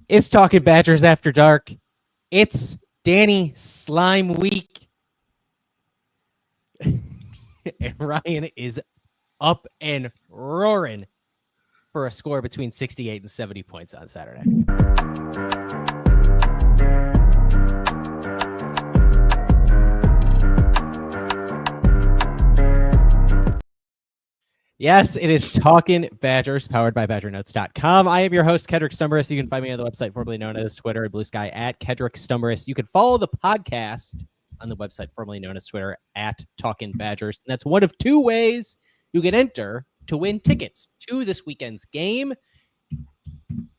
It's Talkin Badgers After Dark. It's Danny Slime Week. And Ryan is up and roaring for a score between 68 and 70 points on Saturday. Yes, it is Talkin Badgers, powered by BadgerNotes.com. I am your host, Kedrick Stumbris. You can find me on the website formerly known as Twitter and Blue Sky at Kedrick Stumbris. You can follow the podcast on the website formerly known as Twitter at Talkin Badgers. And that's one of two ways you can enter to win tickets to this weekend's game.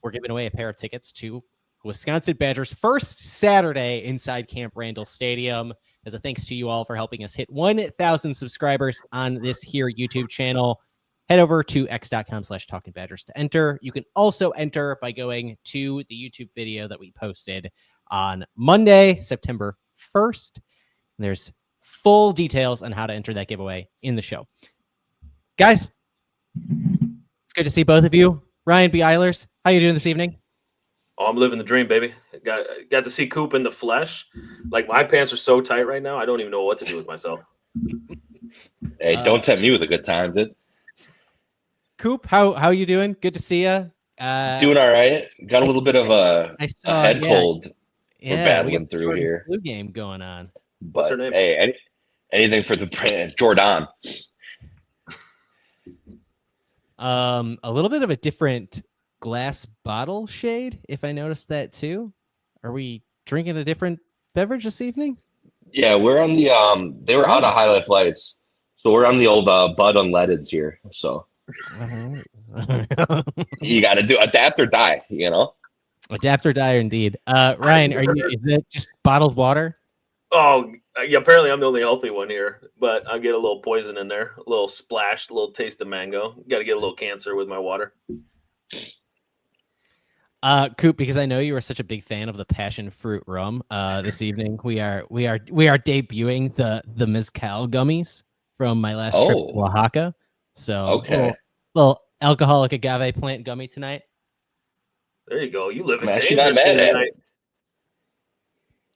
We're giving away a pair of tickets to Wisconsin Badgers' first Saturday inside Camp Randall Stadium. As a thanks to you all for helping us hit 1,000 subscribers on this here YouTube channel. Head over to x.com/talkinbadgers to enter. You can also enter by going to the YouTube video that we posted on Monday, September 1st. There's full details on how to enter that giveaway in the show. Guys, it's good to see both of you. Ryan B. Eilers, how you doing this evening? Oh, I'm living the dream, baby. Got to see Coop in the flesh. Like, my pants are so tight right now, I don't even know what to do with myself. Hey, don't tempt me with a good time, dude. Coop, how you doing? Good to see you. Doing all right. Got a little bit of a head cold. Yeah, we're battling through here. Blue game going on. But, what's her name? Hey, anything for the brand. Jordan. A little bit of a different glass bottle shade, if I noticed that too. Are we drinking a different beverage this evening? Yeah, we're on the they were out of Highlight Lights, so we're on the old Bud Unleadeds here. So you got to do adapt or die, you know. Adapt or die, indeed. Ryan, is it just bottled water? Oh, yeah, apparently I'm the only healthy one here, but I get a little poison in there, a little splash, a little taste of mango. Got to get a little cancer with my water. Coop, because I know you were such a big fan of the passion fruit rum. This evening we are debuting the mezcal gummies from my last trip to Oaxaca. So okay, little alcoholic agave plant gummy tonight. There you go. You live in actually not mad at it.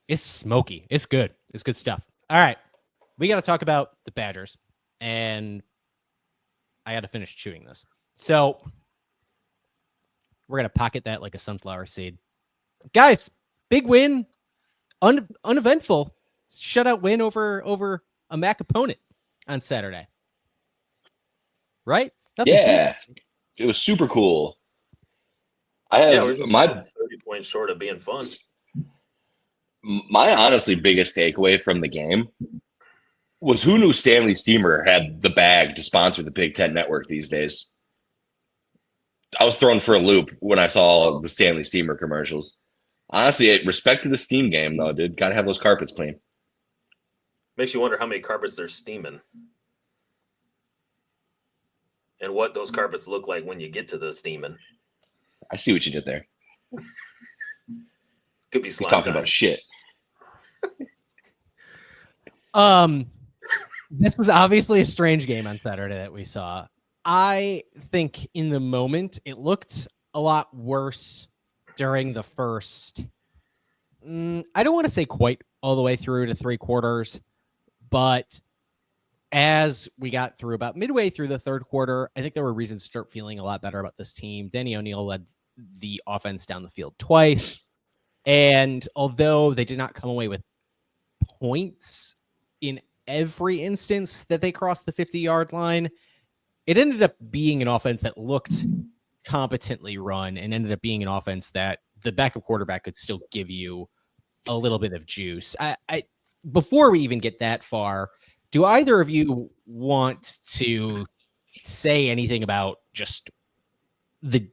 It's smoky. It's good. It's good stuff. All right, we got to talk about the Badgers, and I got to finish chewing this. So we're going to pocket that like a sunflower seed. Guys, big win. Uneventful shutout win over a MAC opponent on Saturday. Right? Nothing it was super cool. We're just 30 points short of being fun. My honestly biggest takeaway from the game was who knew Stanley Steamer had the bag to sponsor the Big Ten Network these days. I was thrown for a loop when I saw the Stanley Steamer commercials. Honestly, respect to the steam game, though, dude. Got to have those carpets clean. Makes you wonder how many carpets they're steaming. And what those carpets look like when you get to the steaming. I see what you did there. Could be slime He's talking time. about shit. This was obviously a strange game on Saturday that we saw. I think in the moment it looked a lot worse during the first. I don't want to say quite all the way through to three quarters, but as we got through about midway through the third quarter, I think there were reasons to start feeling a lot better about this team. Danny O'Neill led the offense down the field twice. And although they did not come away with points in every instance that they crossed the 50-yard line, it ended up being an offense that looked competently run and ended up being an offense that the backup quarterback could still give you a little bit of juice. Before we even get that far, do either of you want to say anything about just the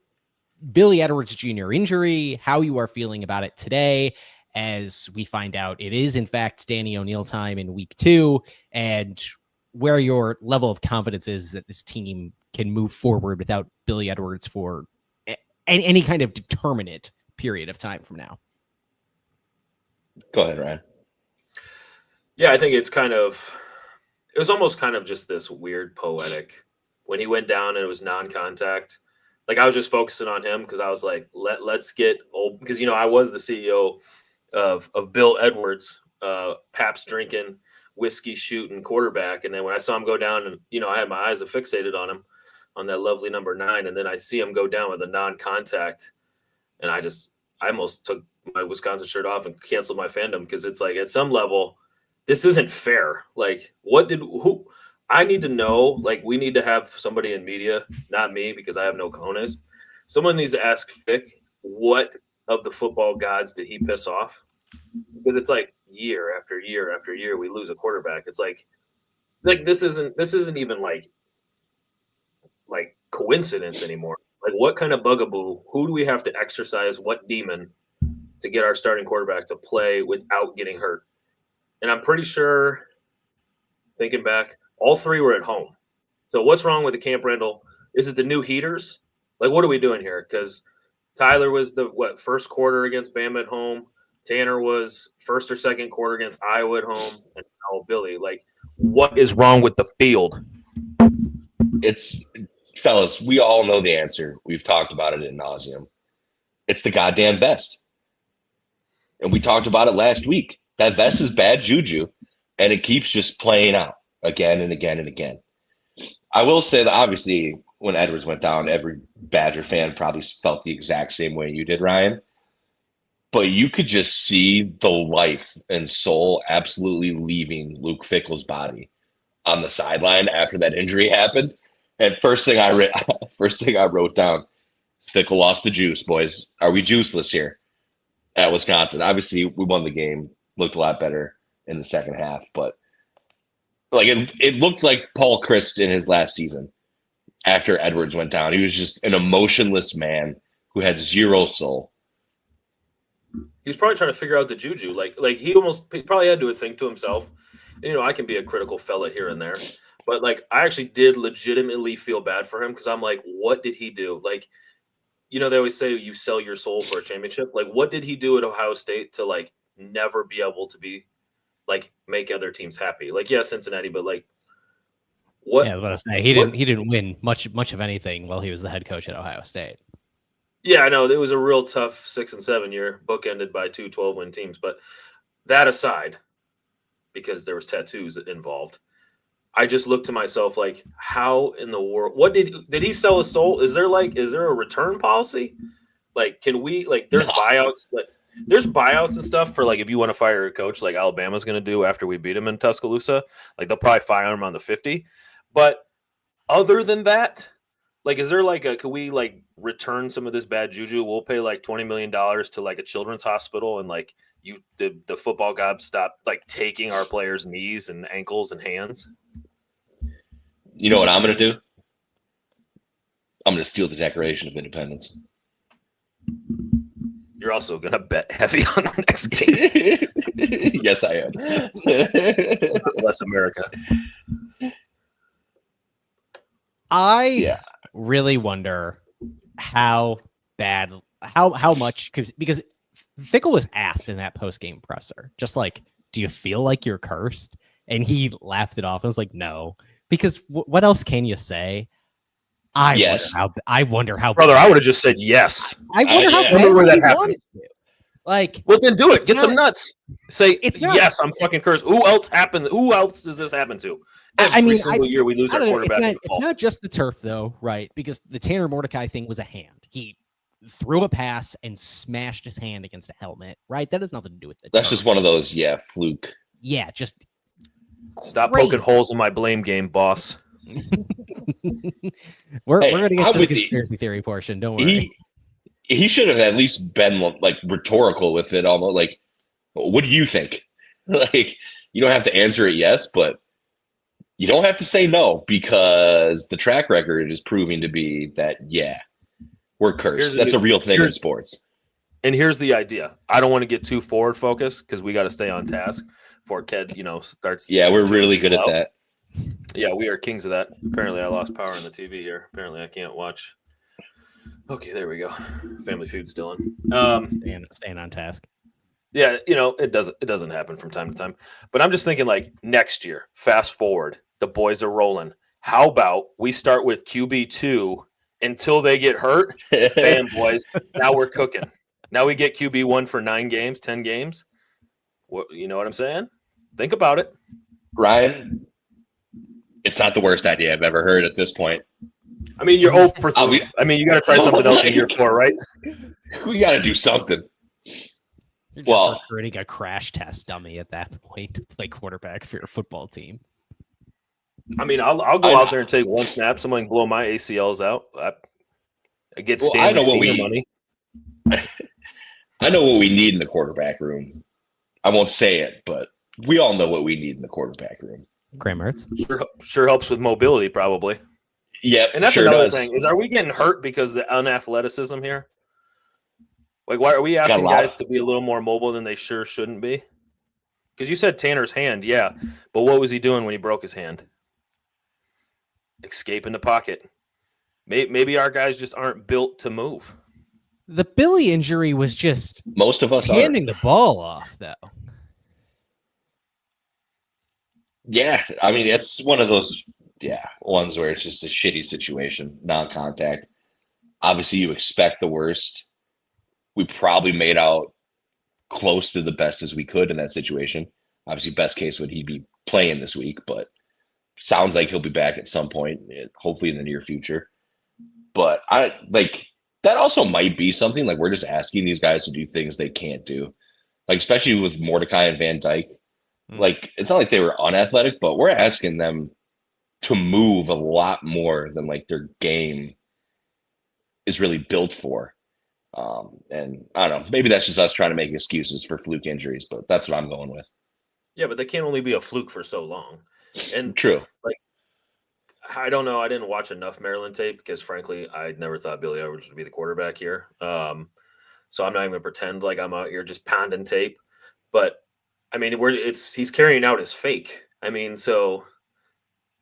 Billy Edwards Jr. injury, how you are feeling about it today, as we find out it is, in fact, Danny O'Neill time in week 2, and where your level of confidence is that this team can move forward without Billy Edwards for any kind of determinate period of time from now? Go ahead, Ryan. Yeah, I think it was almost kind of just this weird poetic when he went down and it was non-contact. Like I was just focusing on him because I was like, let's get old because I was the CEO of Bill Edwards, Pabst drinking, whiskey shooting quarterback, and then when I saw him go down, and I had my eyes fixated on him on that lovely number 9, and then I see him go down with a non-contact, and I almost took my Wisconsin shirt off and canceled my fandom because it's like at some level, this isn't fair. Like, who? I need to know. Like, we need to have somebody in media, not me because I have no cojones. Someone needs to ask Fick what of the football gods did he piss off? Because it's like year after year after year we lose a quarterback. It's like this isn't even like coincidence anymore. Like, what kind of bugaboo? Who do we have to exercise? What demon to get our starting quarterback to play without getting hurt? And I'm pretty sure, thinking back, all 3 were at home. So what's wrong with the Camp Randall? Is it the new heaters? Like, what are we doing here? Because Tyler was the first quarter against Bama at home. Tanner was first or second quarter against Iowa at home, and now Billy. Like, what is wrong with the field? Fellas, we all know the answer. We've talked about it ad nauseum. It's the goddamn vest. And we talked about it last week. That vest is bad juju, and it keeps just playing out again and again and again. I will say that obviously when Edwards went down, every Badger fan probably felt the exact same way you did, Ryan. But you could just see the life and soul absolutely leaving Luke Fickell's body on the sideline after that injury happened. And first thing I wrote down, Fickell lost the juice, boys. Are we juiceless here at Wisconsin? Obviously, we won the game, looked a lot better in the second half, but like it looked like Paul Chryst in his last season after Edwards went down. He was just an emotionless man who had zero soul. He was probably trying to figure out the juju. Like he probably had to think to himself, I can be a critical fella here and there. But, like, I actually did legitimately feel bad for him because I'm like, what did he do? Like, they always say you sell your soul for a championship. Like, what did he do at Ohio State to, like, never be able to be, like, make other teams happy? Like, yeah, Cincinnati, but, like, what? Yeah, I was about to say, he didn't win much of anything while he was the head coach at Ohio State. Yeah, I know. It was a real tough 6 and 7 year, bookended by 2 12-win teams. But that aside, because there was tattoos involved, I just looked to myself like, how in the world? What did he sell his soul? Is there a return policy? Like, can we there's buyouts and stuff for like if you want to fire a coach like Alabama's going to do after we beat them in Tuscaloosa, like they'll probably fire him on the 50. But other than that, like, is there could we like return some of this bad juju? We'll pay like $20 million to like a children's hospital and like the football gods stop like taking our players' knees and ankles and hands. You know what I'm going to do? I'm going to steal the Declaration of Independence. You're also going to bet heavy on the next game. Yes, I am. Less America. I really wonder how much, because Fickell was asked in that post-game presser, just like, do you feel like you're cursed? And he laughed it off and was like, no. Because what else can you say? I wonder how. Brother, I would have just said yes. I wonder how bad where that happens. Like, well, then do it. Get some nuts. Say it's not, yes. I'm fucking cursed. Who else does this happen to? Every single year we lose our quarterback. It's not just the turf, though, right? Because the Tanner Mordecai thing was a hand. He threw a pass and smashed his hand against a helmet, right? That has nothing to do with it. That's just one of those, fluke. Yeah, just stop poking holes in my blame game, boss. We're gonna get to the conspiracy theory portion. Don't worry. He should have at least been like rhetorical with it, almost like, "What do you think?" Like, you don't have to answer it yes, but you don't have to say no because the track record is proving to be that we're cursed. That's a real thing in sports. And here's the idea. I don't want to get too forward focused because we got to stay on task before Ked, starts. Yeah, we're really good at that. Yeah, we are kings of that. Apparently, I lost power on the TV here. Apparently, I can't watch. Okay, there we go. Family Feud still on. Staying on task. Yeah, it doesn't happen from time to time. But I'm just thinking like next year, fast forward, the boys are rolling. How about we start with QB2 until they get hurt. Bam, boys. Now we're cooking. Now we get QB1 for 9 games, 10 games. What, you know what I'm saying? Think about it. Ryan, it's not the worst idea I've ever heard at this point. I mean, you're 0 for 3. I mean, you got to try something else in year 4, right? We got to do something. You're just recruiting a crash test dummy at that point to play quarterback for your football team. I mean, I'll go out there and take 1 snap. Someone blow my ACLs out. I get Stanley Steamer money. I know what we need in the quarterback room. I won't say it, but we all know what we need in the quarterback room. Graham Mertz. Sure helps with mobility, probably. Yeah, and that's sure another does. thing. Is are we getting hurt because of the unathleticism here? Like, why are we asking guys to be a little more mobile than they sure shouldn't be? Because you said Tanner's hand, yeah, but what was he doing when he broke his hand? Escaping the pocket. Maybe our guys just aren't built to move. The Billy injury was just most of us handing the ball off, though. Yeah, I mean, it's one of those ones where it's just a shitty situation, non-contact. Obviously, you expect the worst. We probably made out close to the best as we could in that situation. Obviously, best case would he be playing this week, but sounds like he'll be back at some point, hopefully in the near future. But that also might be something like we're just asking these guys to do things they can't do, like especially with Mordecai and Van Dyke. Like, it's not like they were unathletic, but we're asking them to move a lot more than like their game is really built for. And I don't know, maybe that's just us trying to make excuses for fluke injuries, but that's what I'm going with. Yeah, but they can't only be a fluke for so long. And true. Like, I don't know. I didn't watch enough Maryland tape because, frankly, I never thought Billy Edwards would be the quarterback here. So I'm not even going to pretend like I'm out here just pounding tape. But I mean, he's carrying out his fake. I mean, so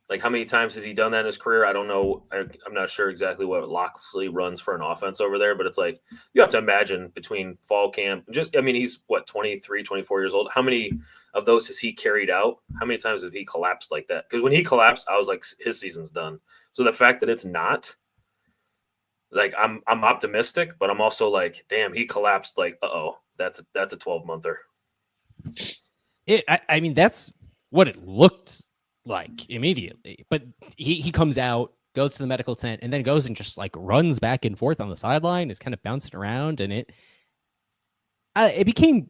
like how many times has he done that in his career? I don't know. I'm not sure exactly what Loxley runs for an offense over there, but it's like you have to imagine between fall camp, he's 23, 24 years old. How many of those has he carried out? How many times has he collapsed like that? Because when he collapsed, I was like, his season's done. So the fact that it's not, like, I'm optimistic, but I'm also like, damn, he collapsed. Like, that's a 12-monther. I mean, that's what it looked like immediately. But he comes out, goes to the medical tent, and then goes and just like runs back and forth on the sideline, is kind of bouncing around, and it became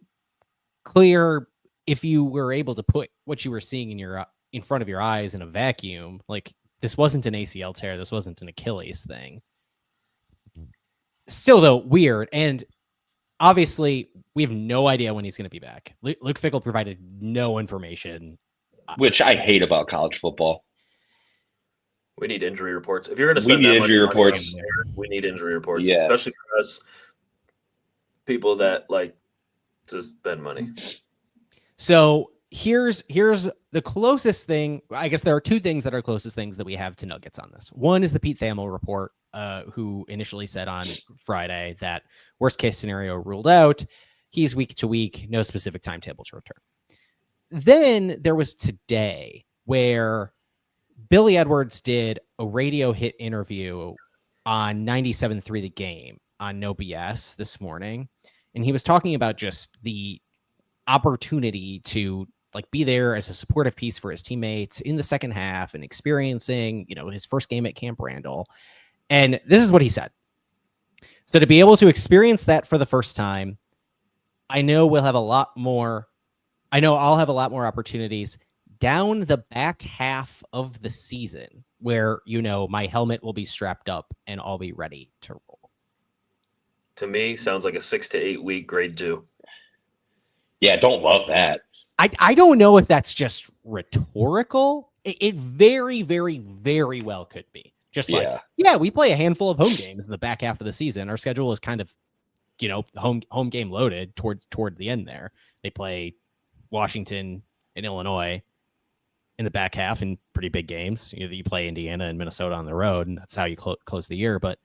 clear if you were able to put what you were seeing in front of your eyes in a vacuum. Like, this wasn't an ACL tear, this wasn't an Achilles thing. Still, though, weird. And obviously, we have no idea when he's going to be back. Luke Fickell provided no information. Which I hate about college football. We need injury reports. If you're going to spend that much money, we need injury reports, especially for us people that like to spend money. So here's the closest thing. I guess there are 2 things that are closest things that we have to nuggets on this. One is the Pete Thamel report, who initially said on Friday that worst case scenario ruled out. He's week to week, no specific timetable to return. Then there was today where Billy Edwards did a radio hit interview on 97.3 The Game on No BS this morning. And he was talking about just the opportunity to like be there as a supportive piece for his teammates in the second half and experiencing, his first game at Camp Randall. And this is what he said. So to be able to experience that for the first time, I know I'll have a lot more opportunities down the back half of the season where, my helmet will be strapped up and I'll be ready to roll. To me, sounds like a 6 to 8 week grade 2. Yeah, don't love that. I don't know if that's just rhetorical. It very, very, very well could be. Just we play a handful of home games in the back half of the season. Our schedule is kind of, home game loaded toward the end there. They play Washington and Illinois in the back half in pretty big games. You play Indiana and Minnesota on the road, and that's how you close the year. But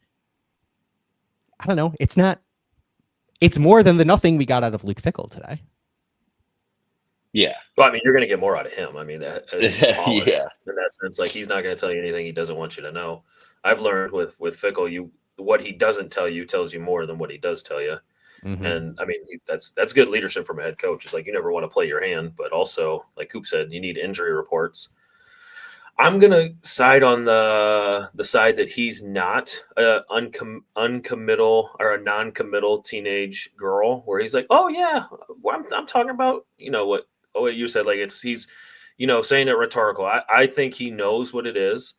I don't know. It's more than the nothing we got out of Luke Fickell today. Yeah. Well, I mean, you're going to get more out of him. I mean, yeah. In that sense, like, he's not going to tell you anything he doesn't want you to know. I've learned with Fickell, what he doesn't tell you tells you more than what he does tell you. Mm-hmm. And I mean, that's good leadership from a head coach. It's like, you never want to play your hand, but also, like Coop said, you need injury reports. I'm gonna side on the side that he's not a uncommittal or a non-committal teenage girl, where he's like, oh yeah, well, I'm talking about, what you said, like he's saying it rhetorical. I think he knows what it is.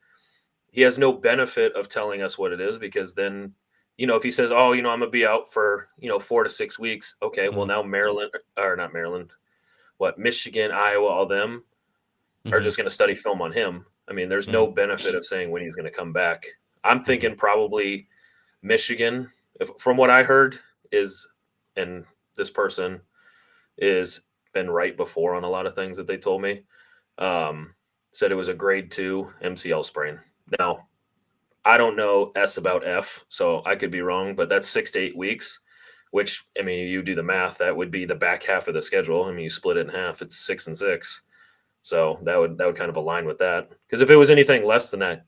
He has no benefit of telling us what it is, because then, if he says, oh, I'm gonna be out for 4 to 6 weeks, okay, well now Michigan, Iowa, all them are just going to study film on him. I mean, there's no benefit of saying when he's going to come back. I'm thinking probably Michigan, from what I heard, and this person is been right before on a lot of things that they told me. Said it was a grade 2 MCL sprain. Now, I don't know S about F, so I could be wrong, but that's 6 to 8 weeks, which, I mean, you do the math, that would be the back half of the schedule. I mean, you split it in half, it's 6 and 6. So that would kind of align with that. Because if it was anything less than that,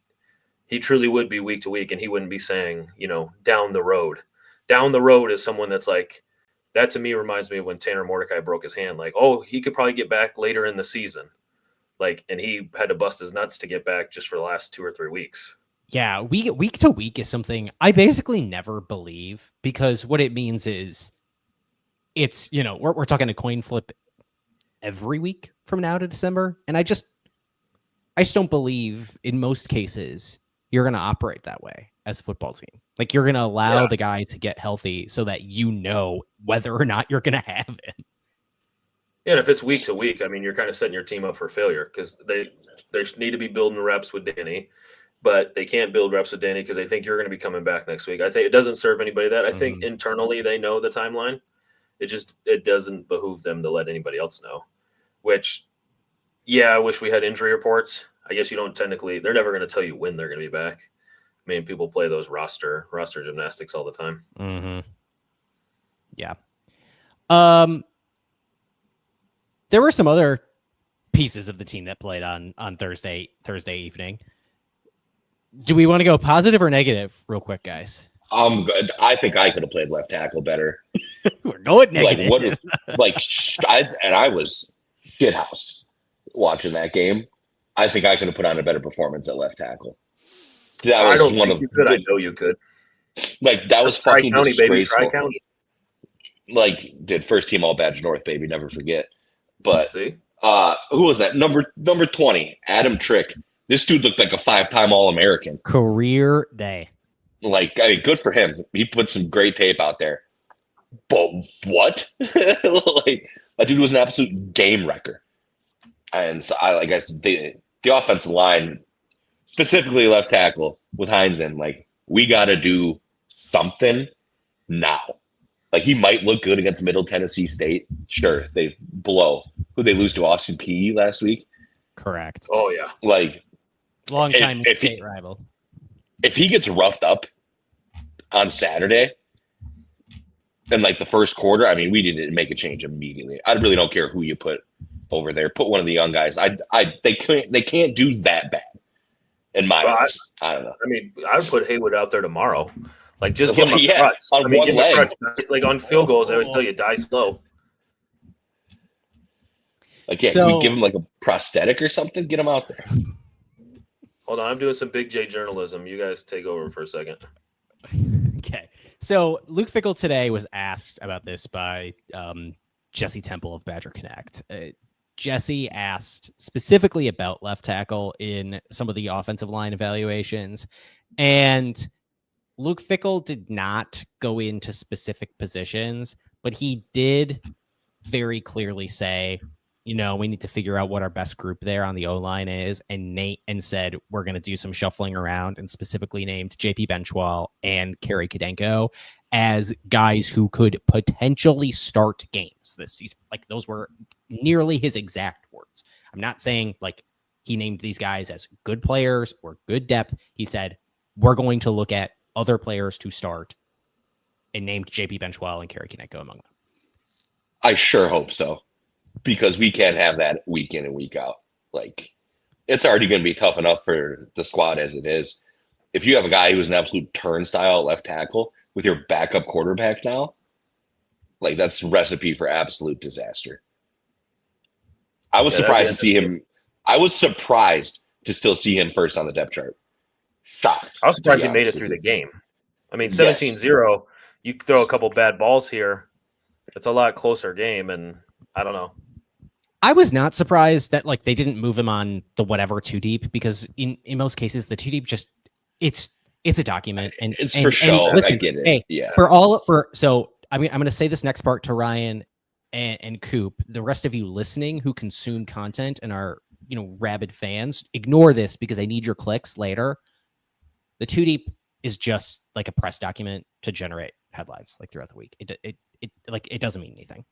he truly would be week to week, and he wouldn't be saying, down the road. Down the road is someone that's like, that to me reminds me of when Tanner Mordecai broke his hand. Like, oh, he could probably get back later in the season. Like, and he had to bust his nuts to get back just for the last 2 or 3 weeks. Yeah, week to week is something I basically never believe, because what it means is it's, we're talking a coin flip every week from now to December. And I just don't believe in most cases you're going to operate that way as a football team. Like, you're going to allow the guy to get healthy so that whether or not you're going to have him. Yeah, and if it's week to week, I mean, you're kind of setting your team up for failure, because they need to be building reps with Danny, but they can't build reps with Danny because they think you're going to be coming back next week. I think it doesn't serve anybody that. I think internally they know the timeline. It doesn't behoove them to let anybody else know, which, yeah, I wish we had injury reports. I guess you don't technically, they're never going to tell you when they're going to be back. I mean, people play those roster gymnastics all the time. Mm-hmm. Yeah. There were some other pieces of the team that played on Thursday evening. Do we want to go positive or negative real quick, guys? I'm good. I think I could have played left tackle better. We're going negative. I was shithoused watching that game. I think I could have put on a better performance at left tackle. That was I know you could. Like, that was fucking disgraceful. Tri-County. Like, dude, first team all Badge North, baby, never forget. But see, who was that? Number 20, Adam Trick. This dude looked like a 5-time All-American. Career day. Like, I mean, good for him. He put some great tape out there. But what? Like, that dude was an absolute game wrecker. And so I guess the offensive line, specifically left tackle with Heinzen, like, we got to do something now. Like, he might look good against Middle Tennessee State. Sure, they blow. Who they lose to Austin Peay last week? Correct. Oh yeah, like, long time state rival. If he gets roughed up on Saturday in like the first quarter, I mean, we need to make a change immediately. I really don't care who you put over there. Put one of the young guys. They can't do that bad in my eyes. I don't know. I mean, I would put Haywood out there tomorrow. Like, just give him a crutch. On one leg. Like, on field goals, I always tell you, die slow. Like, yeah, can we give him like a prosthetic or something? Get him out there. Hold on, I'm doing some Big J journalism. You guys take over for a second. Okay. So Luke Fickell today was asked about this by Jesse Temple of Badger Connect. Jesse asked specifically about left tackle in some of the offensive line evaluations, and Luke Fickell did not go into specific positions, but he did very clearly say, we need to figure out what our best group there on the O-line is, and said we're going to do some shuffling around, and specifically named JP Benchwall and Kerry Kadenko as guys who could potentially start games this season. Like, those were nearly his exact words. I'm not saying like he named these guys as good players or good depth. He said, we're going to look at other players to start, and named JP Benchwell and Kerry Kadenko among them. I sure hope so, because we can't have that week in and week out. Like, it's already going to be tough enough for the squad as it is. if you have a guy who's an absolute turnstile at left tackle with your backup quarterback now, like that's a recipe for absolute disaster. I was surprised to see him. I was surprised to still see him first on the depth chart. Shocked. I was surprised he made it through the game. I mean, 17-0, you throw a couple bad balls here. It's a lot closer game, and I don't know. I was not surprised that like they didn't move him on the whatever too deep, because in most cases the too deep just it's a document and it's for show. Listen, I get it. Hey, yeah. So I mean I'm going to say this next part to Ryan and Coop. The rest of you listening who consume content and are rabid fans, ignore this because I need your clicks later. The too deep is just like a press document to generate headlines like throughout the week. It doesn't mean anything.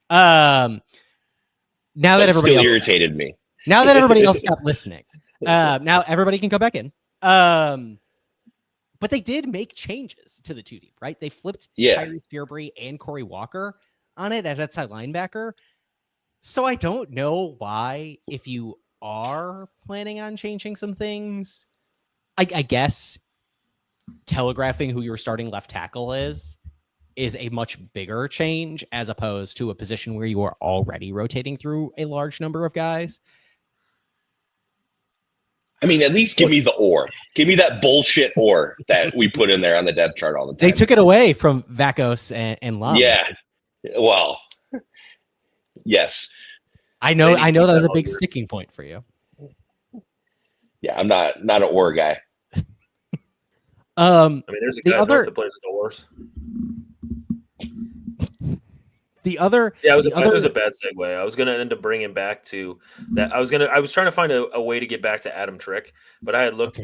Now that everybody else irritated me. Now that everybody else stopped listening, now everybody can go back in. But they did make changes to the two deep, right? They flipped Tyrese Fearbury and Corey Walker on it at outside linebacker. So I don't know why, if you are planning on changing some things, I guess telegraphing who your starting left tackle is a much bigger change as opposed to a position where you are already rotating through a large number of guys. I mean, at least give me the or. Give me that bullshit or that we put in there on the depth chart all the time. They took it away from Vakos and Lum. Yeah. Well, yes. I know that was a big sticking point for you. Yeah, I'm not an or guy. I mean, there's a guy that plays with the oars. The other, it was a bad segue. I was going to end up bringing back to that. I was trying to find a way to get back to Adam Trick, but I had looked,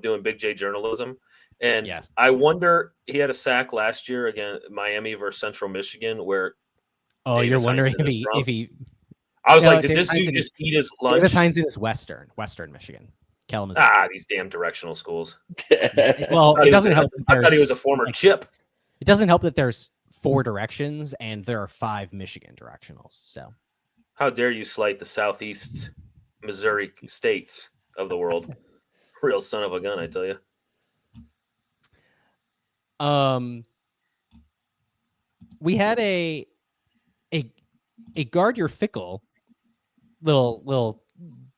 doing Big J journalism, and I wonder, he had a sack last year against Miami versus Central Michigan, where you're wondering if he. I was like, did this dude just eat his lunch? Davis Hines is Western Michigan. Kalamazoo. These damn directional schools. Well, it doesn't help. I thought he was a former Chip. It doesn't help that there's 4 directions and there are 5 Michigan directionals. So, how dare you slight the Southeast Missouri states of the world? Real son of a gun, I tell you. We had a guard your Fickell little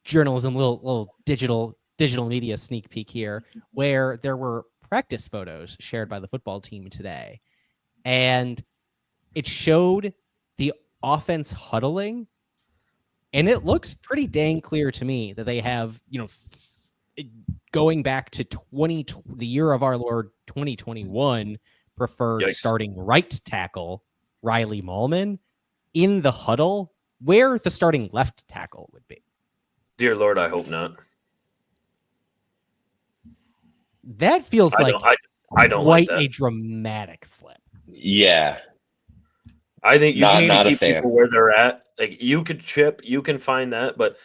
journalism, little digital media sneak peek here, where there were practice photos shared by the football team today. And it showed the offense huddling, and it looks pretty dang clear to me that they have, going back to the year of our Lord 2021, preferred starting right tackle Riley Mahlman in the huddle where the starting left tackle would be. Dear Lord, I hope not. That feels I don't quite like that. A dramatic flip. Yeah. I think you need to keep people where they're at. Like, you could chip, you can find that, but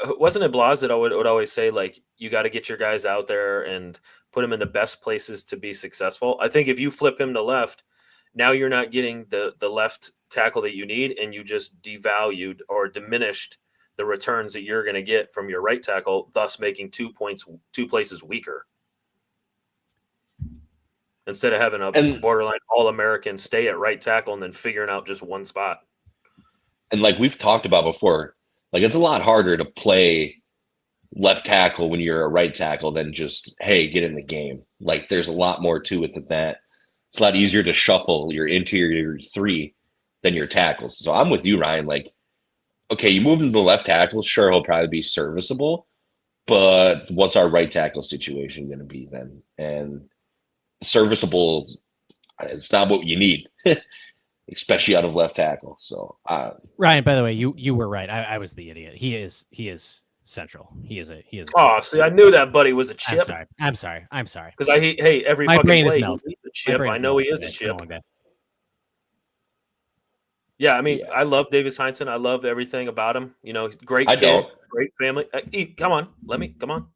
wasn't it Blas that would always say, like, you got to get your guys out there and put them in the best places to be successful? I think if you flip him to left, now you're not getting the left tackle that you need, and you just devalued or diminished the returns that you're going to get from your right tackle, thus making 2 places weaker. Instead of having a borderline All-American stay at right tackle and then figuring out just one spot. And like we've talked about before, like it's a lot harder to play left tackle when you're a right tackle than just, hey, get in the game. Like there's a lot more to it than that. It's a lot easier to shuffle your interior 3 than your tackles. So I'm with you, Ryan. Like, okay, you move him to the left tackle, sure, he'll probably be serviceable, but what's our right tackle situation going to be then? And serviceable, it's not what you need, especially out of left tackle. So Ryan, by the way, you were right. I was the idiot. He is central. He is. Oh, see, I knew that buddy was a chip. I'm sorry. Because I hate every my fucking brain play. is melted. He's a chip. I know he is a chip. Yeah, I mean, I love Davis Heinsohn. I love everything about him. Great kid, great family. Come on.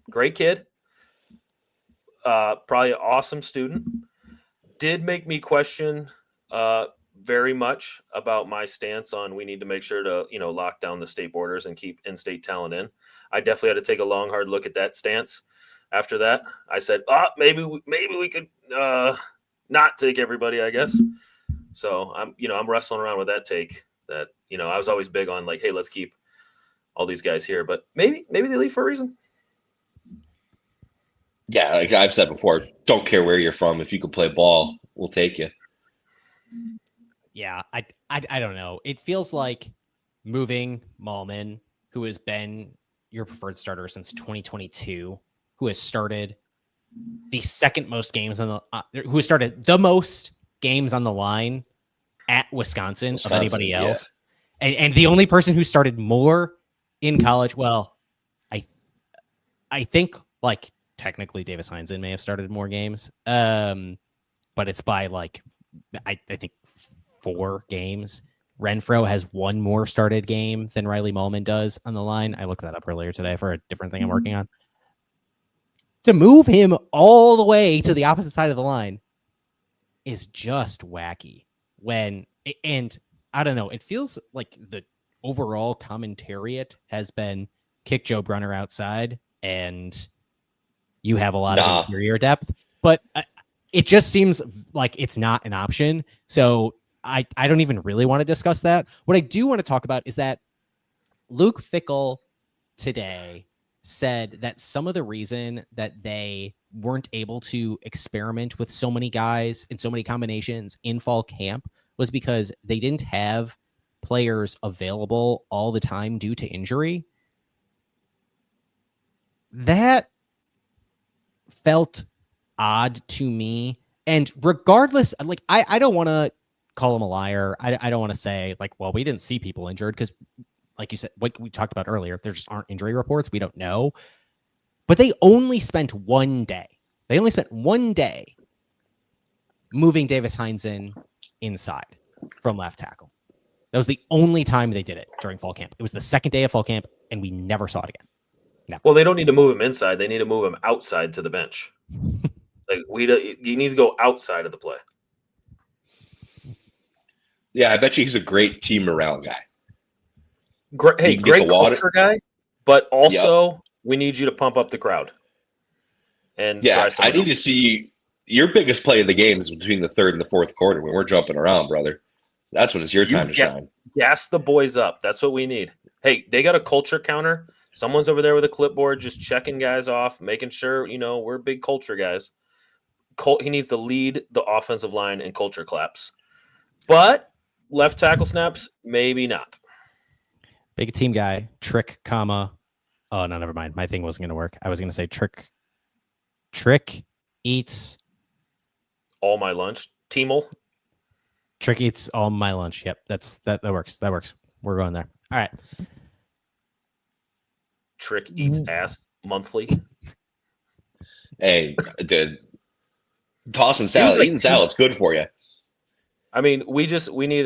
Great kid. Probably an awesome student. Did make me question very much about my stance on we need to make sure to, lock down the state borders and keep in-state talent in. I definitely had to take a long, hard look at that stance after that. I said, maybe we could not take everybody, I guess. So I'm wrestling around with that take that, I was always big on like, hey, let's keep all these guys here, but maybe they leave for a reason. Yeah, like I've said before, don't care where you're from. If you can play ball, we'll take you. Yeah, I don't know. It feels like moving Malman, who has been your preferred starter since 2022, who has started the second most games on the who has started the most games on the line at Wisconsin of anybody else. Yeah. And the only person who started more in college, well, I think like technically Davis Heinzen may have started more games. But it's by like I think 4 games. Renfro has 1 more started game than Riley Malman does on the line. I looked that up earlier today for a different thing I'm working on. To move him all the way to the opposite side of the line is just wacky. And I don't know, it feels like the overall commentariat has been kick Joe Brunner outside and you have a lot of interior depth, but it just seems like it's not an option. So I don't even really want to discuss that. What I do want to talk about is that Luke Fickell today said that some of the reason that they weren't able to experiment with so many guys and so many combinations in fall camp was because they didn't have players available all the time due to injury. That felt odd to me. And regardless, like I don't want to call him a liar. I don't want to say like, well, we didn't see people injured because like you said, like we talked about earlier, there just aren't injury reports. We don't know. But they only spent 1 day. They only spent 1 day moving Davis Heinzen inside from left tackle. That was the only time they did it during fall camp. It was the second day of fall camp, and we never saw it again. No. Well, they don't need to move him inside. They need to move him outside to the bench. Like you need to go outside of the play. Yeah, I bet you he's a great team morale guy. Great culture guy, but also we need you to pump up the crowd. And I need to see your biggest play of the game is between the third and the fourth quarter when we're jumping around, brother. That's when it's your time to shine. Gas the boys up. That's what we need. Hey, they got a culture counter. Someone's over there with a clipboard just checking guys off, making sure, we're big culture guys. He needs to lead the offensive line in culture claps. But left tackle snaps, maybe not. Big team guy, trick, comma. Oh, no, never mind. My thing wasn't going to work. I was going to say trick eats all my lunch. Teamel. Trick eats all my lunch. Yep, that works. That works. We're going there. All right. Trick eats ass monthly. Hey, dude. Tossing salad, eating salad's good for you. I mean, we need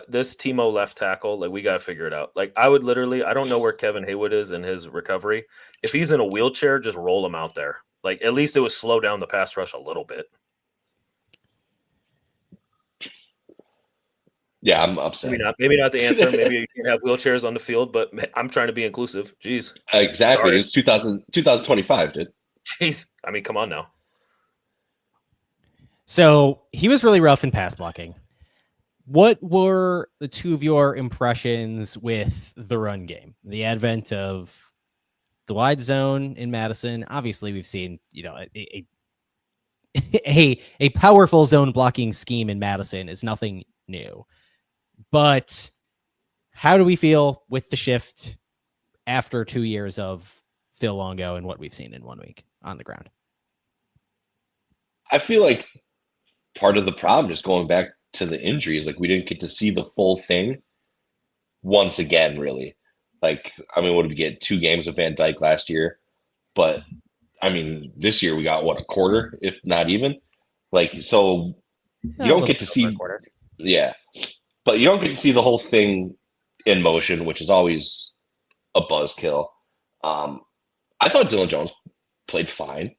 this Timo left tackle. Like, we got to figure it out. Like, I don't know where Kevin Haywood is in his recovery. If he's in a wheelchair, just roll him out there. Like, at least it would slow down the pass rush a little bit. Yeah, I'm upset. Maybe not the answer. Maybe you can't have wheelchairs on the field, but I'm trying to be inclusive. Jeez. Exactly. Sorry. It's 2025, dude. Jeez. I mean, come on now. So he was really rough in pass blocking. What were the two of your impressions with the run game? The advent of the wide zone in Madison. Obviously, we've seen, a powerful zone blocking scheme in Madison is nothing new. But how do we feel with the shift after 2 years of Phil Longo and what we've seen in 1 week on the ground? I feel like part of the problem, just going back to the injuries, like we didn't get to see the full thing once again, really. Like, I mean, what did we get? 2 games of Van Dyke last year? But, I mean, this year we got, a quarter, if not even? Like, so you don't get to see – yeah. But you don't get to see the whole thing in motion, which is always a buzzkill. I thought Dylan Jones played fine.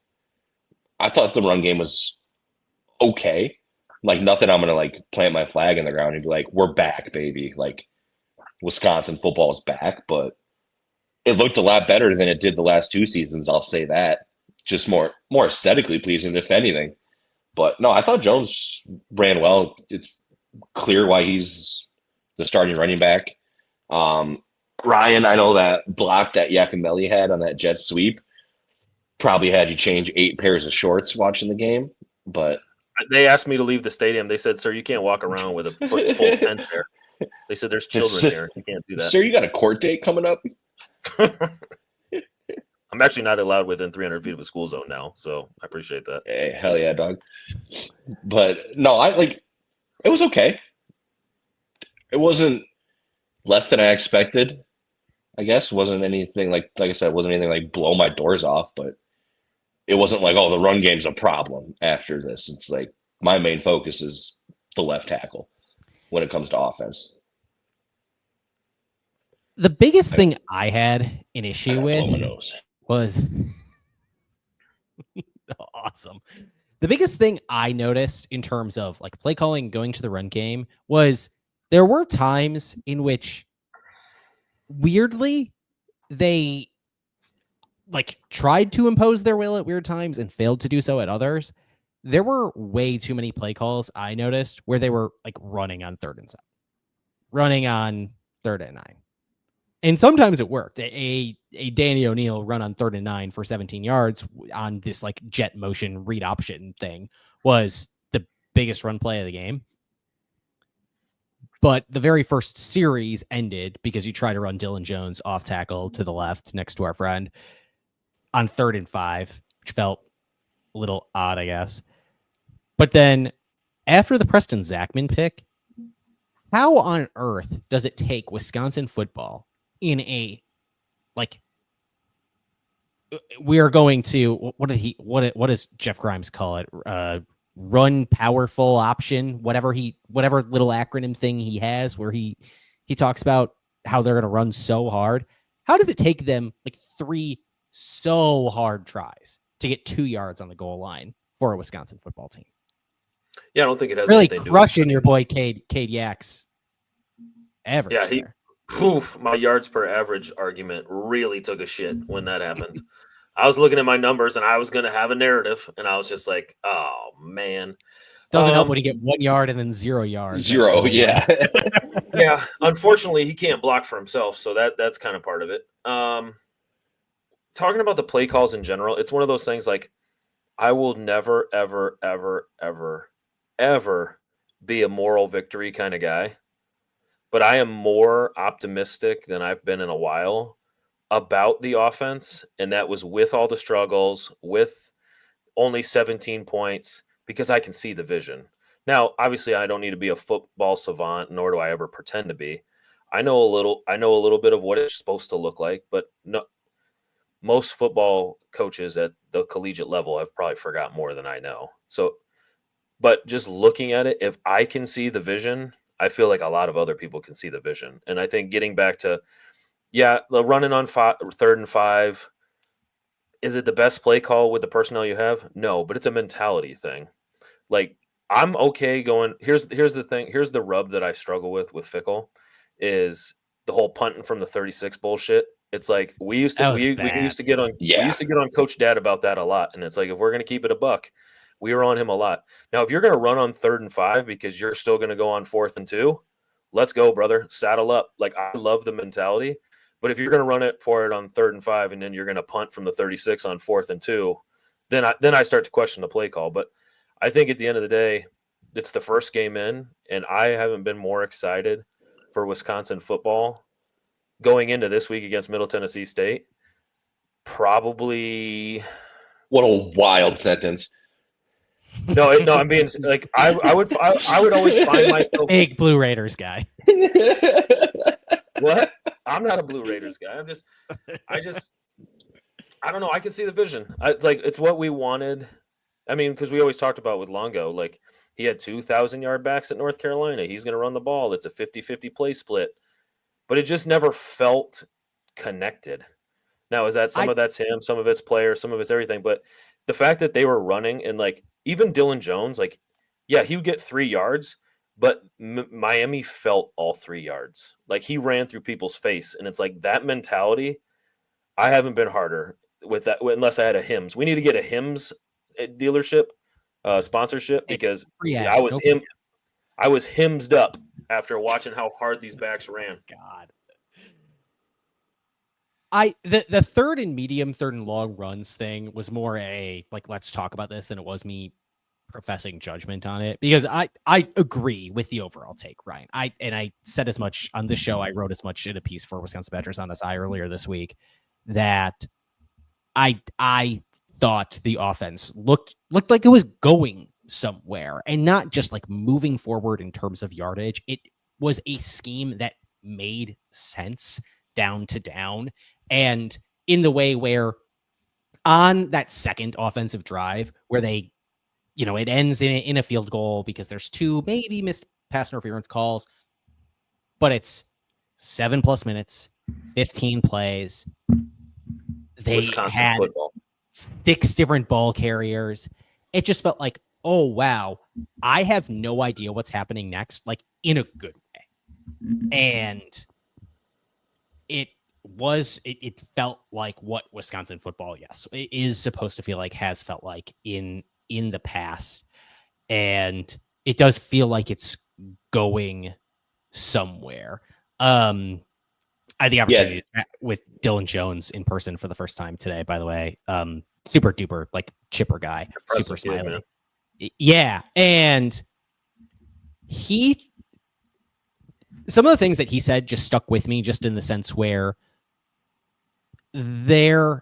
I thought the run game was okay. Like, nothing I'm going to, plant my flag in the ground and be like, we're back, baby. Like, Wisconsin football is back. But it looked a lot better than it did the last 2 seasons, I'll say that. just more aesthetically pleasing, if anything. But no, I thought Jones ran well. It's clear why he's the starting running back. Ryan, I know that block that Yakimelli had on that jet sweep probably had you change 8 pairs of shorts watching the game, but they asked me to leave the stadium. They said, "Sir, you can't walk around with a full tent there." They said, "There's children here. You can't do that." Sir, you got a court date coming up? I'm actually not allowed within 300 feet of a school zone now, so I appreciate that. Hey, hell yeah, dog. But no, it was okay. It wasn't less than I expected, I guess. Wasn't anything like I said, wasn't anything like blow my doors off, but it wasn't like, oh, the run game's a problem after this. It's like my main focus is the left tackle when it comes to offense. The biggest thing I had an issue with was awesome. The biggest thing I noticed in terms of like play calling, going to the run game, was there were times in which weirdly they like tried to impose their will at weird times and failed to do so at others. There were way too many play calls I noticed where they were like running on 3rd and 7, running on 3rd and 9. And sometimes it worked. A Danny O'Neal run on 3rd and 9 for 17 yards on this like jet motion read option thing was the biggest run play of the game. But the very first series ended because you try to run Dylan Jones off tackle to the left next to our friend on 3rd and 5, which felt a little odd, I guess. But then after the Preston Zachman pick, how on earth does it take Wisconsin football in a like we are going to what does Jeff Grimes call it? Run powerful option, whatever little acronym thing he has where he talks about how they're going to run so hard. How does it take them like 3 so hard tries to get 2 yards on the goal line for a Wisconsin football team? Yeah, I don't think it has really anything to do crushing with your boy Cade Yak's average. Yeah, my yards per average argument really took a shit when that happened. I was looking at my numbers and I was going to have a narrative, and I was just like, "Oh man." Doesn't help when you get 1 yard and then 0 yards. 0, yeah. Yeah, unfortunately, he can't block for himself, so that's kind of part of it. Talking about the play calls in general, it's one of those things like I will never, ever, ever, ever, ever be a moral victory kind of guy, but I am more optimistic than I've been in a while about the offense, and that was with all the struggles, with only 17 points, because I can see the vision. Now, obviously, I don't need to be a football savant, nor do I ever pretend to be. I know a little bit of what it's supposed to look like, but no, most football coaches at the collegiate level have probably forgot more than I know. So, but just looking at it, if I can see the vision, I feel like a lot of other people can see the vision. And I think getting back to, the running on 3rd and 5, is it the best play call with the personnel you have? No, but it's a mentality thing. Like, I'm okay going. Here's the thing. Here's the rub that I struggle with Fickell is the whole punting from the 36 bullshit. It's like we used to get on Coach Dad about that a lot, and it's like if we're gonna keep it a buck, we were on him a lot. Now, if you're gonna run on 3rd and 5 because you're still gonna go on 4th and 2, let's go, brother. Saddle up. Like, I love the mentality, but if you're gonna run it on 3rd and 5 and then you're gonna punt from the 36 on 4th and 2, then I start to question the play call. But I think at the end of the day, it's the first game in, and I haven't been more excited for Wisconsin football going into this week against Middle Tennessee State. Probably. What a wild sentence. No, I'm being like I would always find myself big Blue Raiders guy. What? I'm not a Blue Raiders guy. I don't know. I can see the vision. It's what we wanted. I mean, because we always talked about with Longo, like he had 2,000-yard backs at North Carolina. He's going to run the ball. It's a 50-50 play split. But it just never felt connected. Now, is that some of that's him, some of it's players, some of it's everything. But the fact that they were running and like even Dylan Jones, like, yeah, he would get 3 yards, but Miami felt all 3 yards. Like he ran through people's face. And it's like that mentality, I haven't been harder. with that unless I had a Hims. We need to get a Hims dealership sponsorship because Yeah, I was himmed up after watching how hard these backs ran. God. The third and long runs thing was more a like let's talk about this than it was me professing judgment on it, because I agree with the overall take, Ryan. I said as much on this show. I wrote as much in a piece for Wisconsin Badgers on SI earlier this week that I thought the offense looked like it was going somewhere and not just like moving forward in terms of yardage. It was a scheme that made sense down to down, and in the way where on that second offensive drive where they, it ends in a field goal because there's 2 maybe missed pass interference calls, but it's 7+ minutes, 15 plays. They Wisconsin had football. 6 different ball carriers. It just felt like, oh wow, I have no idea what's happening next, like in a good way. And it felt like what Wisconsin football, yes, it is supposed to feel like, has felt like in the past. And it does feel like it's going somewhere. I had the opportunity to chat with Dylan Jones in person for the first time today, by the way. Super duper, like, chipper guy, super smiley. Yeah. And some of the things that he said just stuck with me, just in the sense where they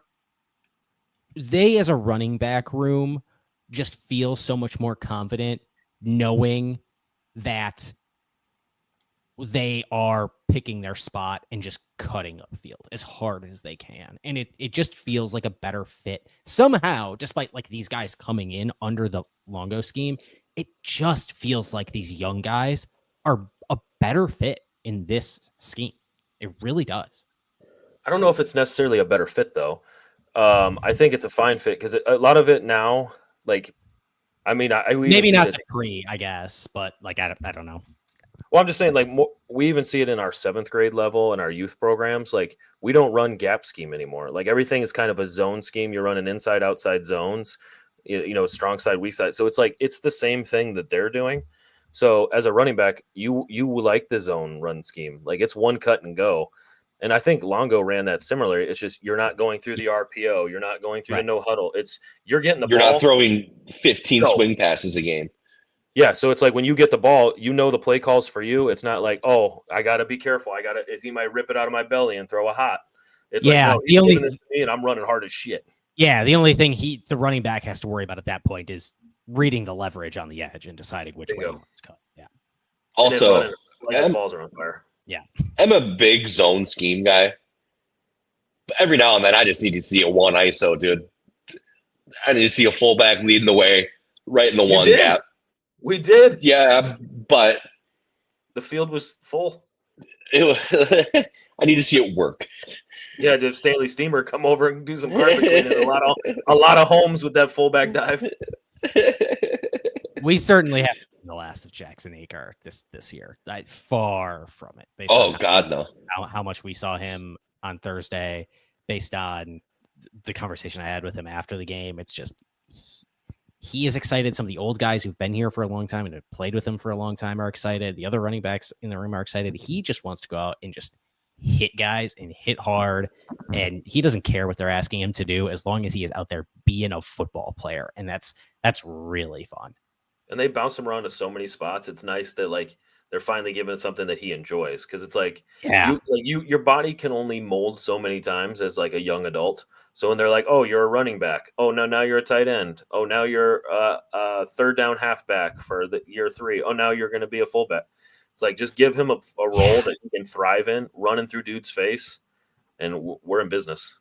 as a running back room just feel so much more confident knowing that they are picking their spot and just cutting upfield as hard as they can. And it just feels like a better fit somehow, despite like these guys coming in under the Longo scheme. It just feels like these young guys are a better fit in this scheme. It really does. I don't know if it's necessarily a better fit, though. I think it's a fine fit because a lot of it now, like, I mean, we maybe not to pre, I guess, but like, I don't know. Well, I'm just saying, like, we even see it in our 7th grade level and our youth programs. Like, we don't run gap scheme anymore. Like, everything is kind of a zone scheme. You're running inside, outside zones, strong side, weak side. So it's like, it's the same thing that they're doing. So as a running back, you like the zone run scheme. Like, it's one cut and go. And I think Longo ran that similarly. It's just you're not going through the RPO. You're not going through the no huddle. It's you're getting the ball. You're not throwing 15 swing passes a game. Yeah, so it's like when you get the ball, the play calls for you. It's not like, oh, I got to be careful. He might rip it out of my belly and throw a hot. It's like, no, he's giving this to me and I'm running hard as shit. Yeah, the only thing the running back has to worry about at that point is reading the leverage on the edge and deciding which way he wants to cut. Yeah. Also, his balls are on fire. Yeah. I'm a big zone scheme guy. But every now and then, I just need to see a 1 ISO, dude. I need to see a fullback leading the way right in the one gap. We did. Yeah, but the field was full. I need to see it work. Yeah, did Stanley Steamer come over and do some carpet cleaning? A lot of homes with that fullback dive. We certainly have the last of Jackson Aker this year. Far from it. God, no. How much we saw him on Thursday, based on the conversation I had with him after the game. It's just he is excited. Some of the old guys who've been here for a long time and have played with him for a long time are excited. The other running backs in the room are excited. He just wants to go out and just hit guys and hit hard. And he doesn't care what they're asking him to do as long as he is out there being a football player. And that's really fun. And they bounce him around to so many spots. It's nice that like they're finally giving something that he enjoys. Cause it's like, your body can only mold so many times as like a young adult. So when they're like, oh, you're a running back. Oh, no, now you're a tight end. Oh, now you're a third down halfback for the year 3. Oh, now you're going to be a fullback. It's like, just give him a role that he can thrive in, running through dude's face, and we're in business.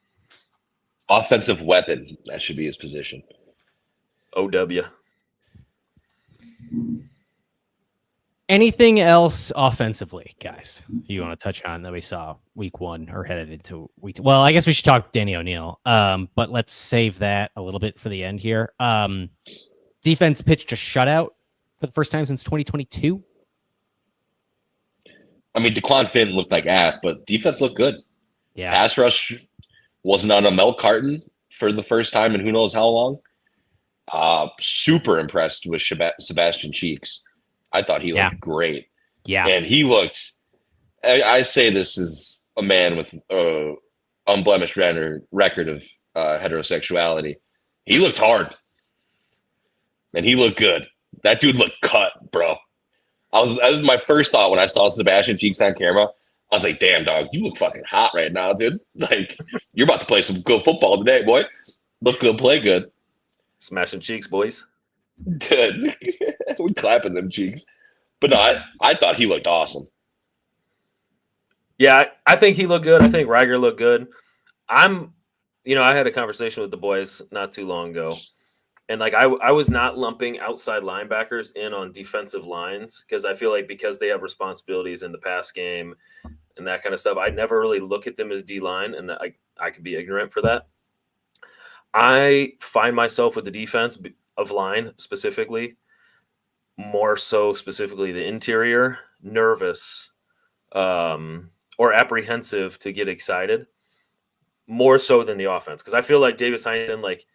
Offensive weapon. That should be his position. OW. Anything else offensively, guys, you want to touch on that we saw week 1 or headed into week 2? Well, I guess we should talk Danny O'Neill, but let's save that a little bit for the end here. Defense pitched a shutout for the first time since 2022. I mean, DeQuan Finn looked like ass, but defense looked good. Yeah. Pass rush wasn't on a milk carton for the first time in who knows how long. Super impressed with Sebastian Cheeks. I thought he looked great. Yeah. And he looked, I say this is a man with an unblemished record of heterosexuality. He looked hard. And he looked good. That dude looked cut, bro. That was my first thought when I saw Sebastian Cheeks on camera. I was like, damn, dog, you look fucking hot right now, dude. Like, you're about to play some good football today, boy. Look good, play good. Smashing cheeks, boys. Dude, we clapping them cheeks. But no, I thought he looked awesome. Yeah, I think he looked good. I think Reiger looked good. I had a conversation with the boys not too long ago. And like I was not lumping outside linebackers in on defensive lines because I feel like because they have responsibilities in the pass game and that kind of stuff, I never really look at them as D-line, and I could be ignorant for that. I find myself with the defense of line specifically, more so specifically the interior, nervous or apprehensive to get excited, more so than the offense. Because I feel like Davis Heineken, like,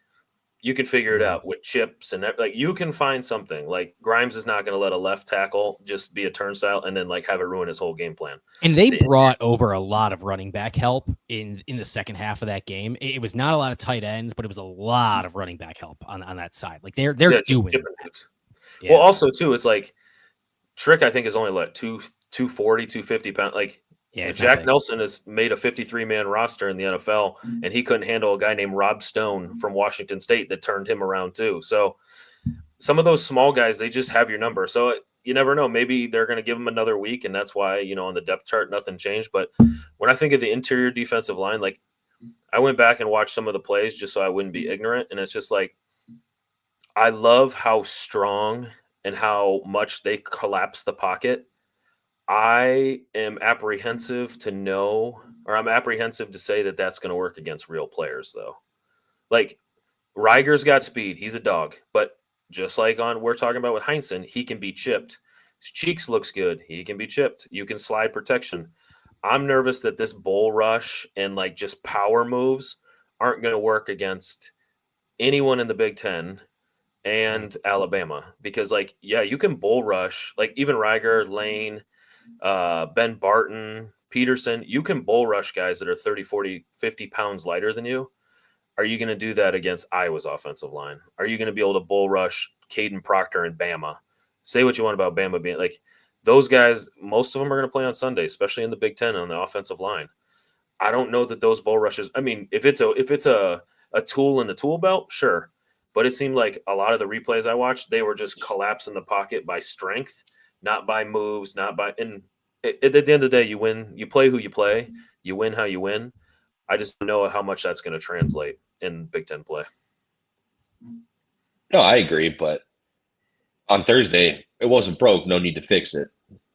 you can figure it out with chips and like you can find something. Like Grimes is not going to let a left tackle just be a turnstile and then like have it ruin his whole game plan. And they brought over a lot of running back help in the second half of that game. It was not a lot of tight ends, but it was a lot of running back help on that side. Like they're doing it. Yeah. Well, also too, it's like Trick, I think, is only like 240, 250 pounds. Like, yeah, Jack Nelson has made a 53-man roster in the NFL, and he couldn't handle a guy named Rob Stone from Washington State that turned him around too. So some of those small guys, they just have your number. So you never know. Maybe they're going to give him another week, and that's why, on the depth chart, nothing changed. But when I think of the interior defensive line, like I went back and watched some of the plays just so I wouldn't be ignorant, and it's just like I love how strong and how much they collapse the pocket. I am apprehensive I'm apprehensive to say that that's going to work against real players, though. Like, Reiger's got speed. He's a dog. But just like we're talking about with Heinsohn, he can be chipped. His cheeks looks good. He can be chipped. You can slide protection. I'm nervous that this bull rush and, like, just power moves aren't going to work against anyone in the Big Ten and Alabama. Because, like, yeah, you can bull rush. Like, even Reiger, Lane, Ben Barton, Peterson, you can bull rush guys that are 30, 40, 50 pounds lighter than you. Are you going to do that against Iowa's offensive line? Are you going to be able to bull rush Caden Proctor and Bama? Say what you want about Bama being like those guys. Most of them are going to play on Sunday, especially in the Big Ten on the offensive line. I don't know that those bull rushes. I mean, if it's a tool in the tool belt, sure. But it seemed like a lot of the replays I watched, they were just collapsing the pocket by strength, not by moves, not by. And at the end of the day, you win. You play who you play. You win how you win. I just don't know how much that's going to translate in Big Ten play. No, I agree, but on Thursday, it wasn't broke. No need to fix it.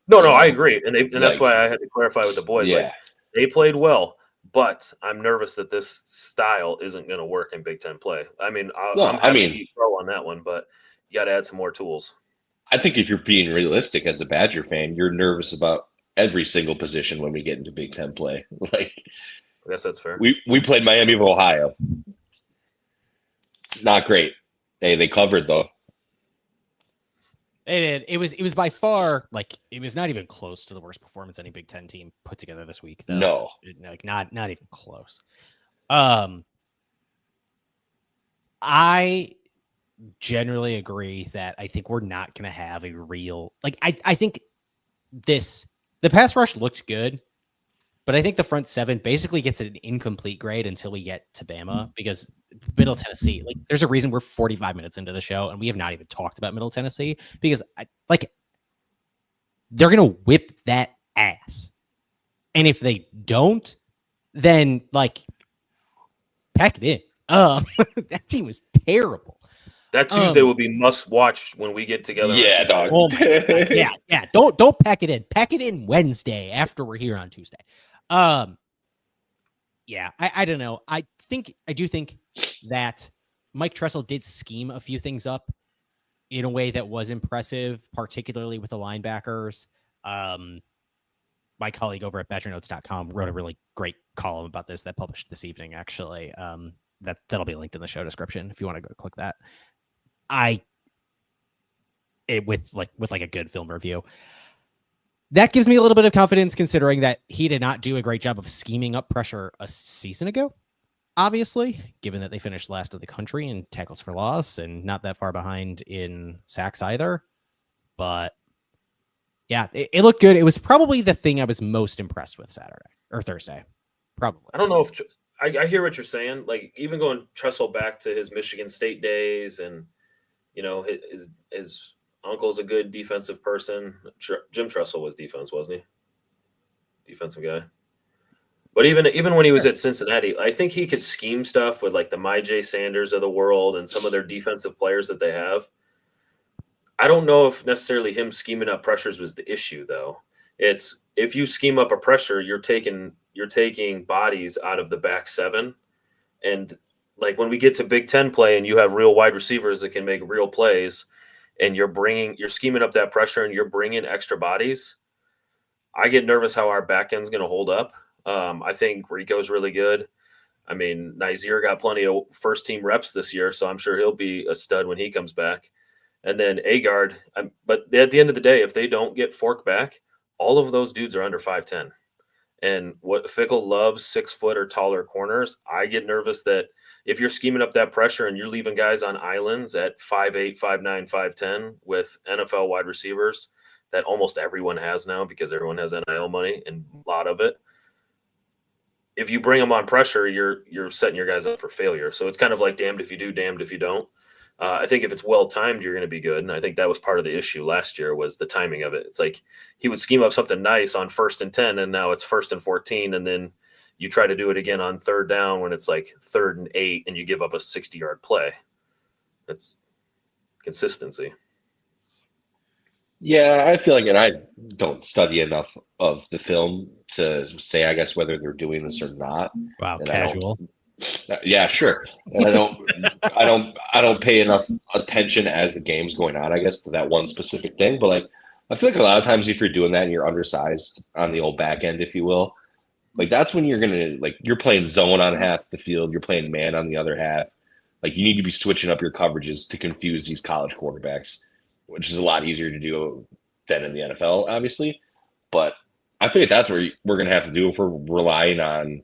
No, I agree, and that's why I had to clarify with the boys. Yeah. Like, they played well, but I'm nervous that this style isn't going to work in Big Ten play. I mean, I'm happy to be pro on that one, but you got to add some more tools. I think if you're being realistic as a Badger fan, you're nervous about every single position when we get into Big Ten play. Like, I guess that's fair. We played Miami of Ohio. Not great. Hey, they covered though. They did. It was by far, like, it was not even close to the worst performance any Big Ten team put together this week, though. No. Like, not even close. I generally agree that I think we're not going to have a real, like, I think the pass rush looked good, but I think the front seven basically gets an incomplete grade until we get to Bama, because Middle Tennessee, like, there's a reason we're 45 minutes into the show and we have not even talked about Middle Tennessee, because they're going to whip that ass. And if they don't, then, like, pack it in. That team was terrible. That Tuesday will be must watch when we get together. Yeah, dog. Oh yeah. Don't pack it in. Pack it in Wednesday after we're here on Tuesday. Yeah, I don't know. I do think that Mike Tressel did scheme a few things up in a way that was impressive, particularly with the linebackers. My colleague over at BadgerNotes.com wrote a really great column about this that published this evening, actually. that'll be linked in the show description if you want to go click that. With a good film review. That gives me a little bit of confidence considering that he did not do a great job of scheming up pressure a season ago. Obviously, given that they finished last of the country in tackles for loss and not that far behind in sacks either. But yeah, it looked good. It was probably the thing I was most impressed with Saturday or Thursday. Probably. I don't know if I hear what you're saying. Like even going Tressel back to his Michigan State days, and his uncle's a good defensive person. Jim Tressel was defense, wasn't he? Defensive guy. But even when he was at Cincinnati, I think he could scheme stuff with like the J. Sanders of the world and some of their defensive players that they have. I don't know if necessarily him scheming up pressures was the issue, though. It's if you scheme up a pressure, you're taking bodies out of the back seven. And like when we get to Big Ten play and you have real wide receivers that can make real plays and you're scheming up that pressure and you're bringing extra bodies, I get nervous how our back end's going to hold up. I think Rico's really good. I mean, Nazir got plenty of first team reps this year, so I'm sure he'll be a stud when he comes back. And then Agard, but at the end of the day, if they don't get Fork back, all of those dudes are under 5'10". And what Fickell loves 6 foot or taller corners. I get nervous that if you're scheming up that pressure and you're leaving guys on islands at 5'8", 5'9", 5'10" with NFL wide receivers that almost everyone has now because everyone has NIL money and a lot of it. If you bring them on pressure, you're setting your guys up for failure. So it's kind of like damned if you do, damned if you don't. I think if it's well timed, you're going to be good. And I think that was part of the issue last year was the timing of it. It's like he would scheme up something nice on 1st and 10, and now it's 1st and 14, and then you try to do it again on 3rd down when it's like 3rd and 8, and you give up a 60-yard play. That's consistency. Yeah, I feel like, and I don't study enough of the film to say, I guess, whether they're doing this or not. Wow, And casual. Yeah, sure. And I don't pay enough attention as the game's going on, I guess, to that one specific thing. But like, I feel like a lot of times if you're doing that and you're undersized on the old back end, if you will, like that's when you're playing zone on half the field, you're playing man on the other half. Like you need to be switching up your coverages to confuse these college quarterbacks, which is a lot easier to do than in the NFL, obviously. But I think that's where we're going to have to do if we're relying on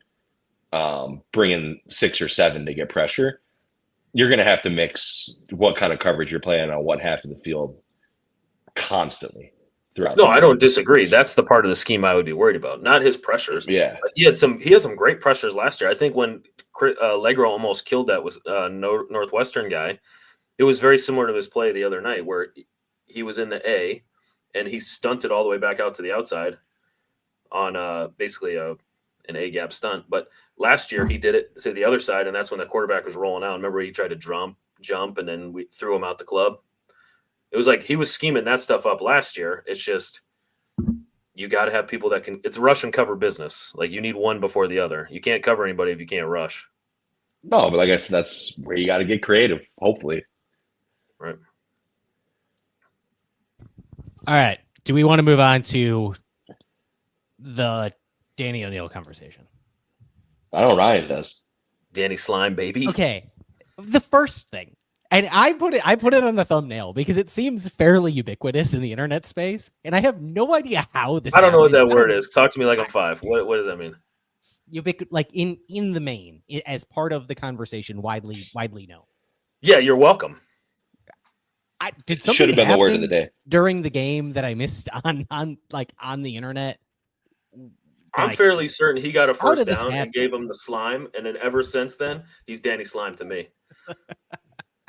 bringing 6 or 7 to get pressure. You're going to have to mix what kind of coverage you're playing on what half of the field constantly throughout. No, I don't disagree. That's the part of the scheme I would be worried about, not his pressures. Yeah, he had some great pressures last year. I think when Legro almost killed that was Northwestern guy, it was very similar to his play the other night where he was in the A and he stunted all the way back out to the outside on basically an A gap stunt. But last year he did it to the other side, and that's when the quarterback was rolling out. Remember, he tried to jump, and then we threw him out the club. It was like he was scheming that stuff up last year. It's just you got to have people that can – it's rush and cover business. Like you need one before the other. You can't cover anybody if you can't rush. No, but I guess that's where you got to get creative, hopefully. Right. All right. Do we want to move on to the Danny O'Neil conversation? I know Ryan does. Danny Slime, baby. Okay. The first thing, and I put it on the thumbnail because it seems fairly ubiquitous in the internet space, and I have no idea how this. I don't know what that word is. Talk to me like I'm 5. What does that mean? Like in the main, as part of the conversation, widely known. Yeah, you're welcome. Did something Should have been the word of the day during the game that I missed on the internet? I'm fairly certain he got a first down happen? and gave him the slime, and then ever since then, he's Danny Slime to me.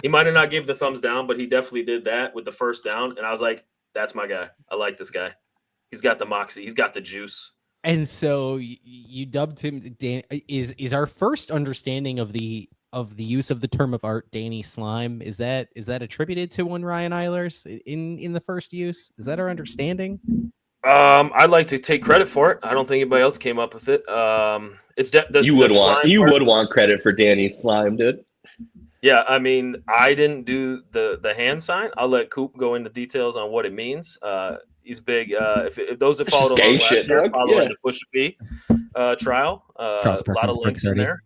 He might have not gave the thumbs down, but he definitely did that with the first down, and I was like, that's my guy. I like this guy. He's got the moxie. He's got the juice. And so you dubbed him Dan. Is our first understanding of the use of the term of art Danny Slime, is that attributed to one Ryan Eilers in the first use? Is that our understanding? I'd like to take credit for it. I don't think anybody else came up with it. You would want credit for Danny Slime, dude. Yeah, I mean, I didn't do the hand sign. I'll let Coop go into details on what it means. He's big. If those have followed along last year, following the Push a P trial, a lot of links in there.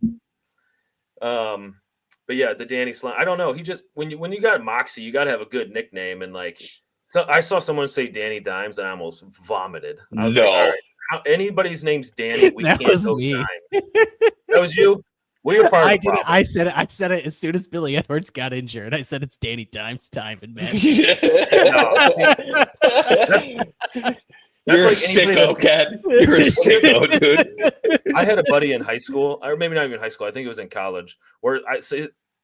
But yeah, the Danny Slime. I don't know. He just when you got Moxie, you got to have a good nickname. And like, so I saw someone say Danny Dimes, and I almost vomited. I was like, all right, anybody's name's Danny, we That can't was go me. Dime. That was you. Well, you're part of the problem. I said it as soon as Billy Edwards got injured. I said it's Danny Dimes time, and man, You're like a sicko, Cat. You're a sicko, dude. I had a buddy in high school, or maybe not even high school. I think it was in college, where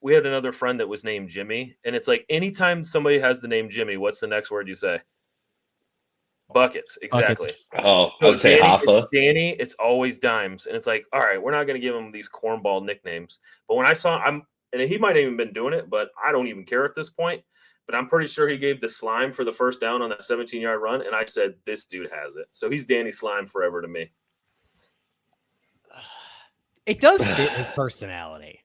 we had another friend that was named Jimmy, and it's like anytime somebody has the name Jimmy, what's the next word you say? Buckets, exactly. Buckets. Oh, I would say Hoffa. It's Danny, it's always Dimes, and it's like, all right, we're not going to give him these cornball nicknames. But when I saw and he might have even been doing it, but I don't even care at this point. But I'm pretty sure he gave the Slime for the first down on that 17-yard run, and I said, this dude has it. So he's Danny Slime forever to me. It does fit his personality.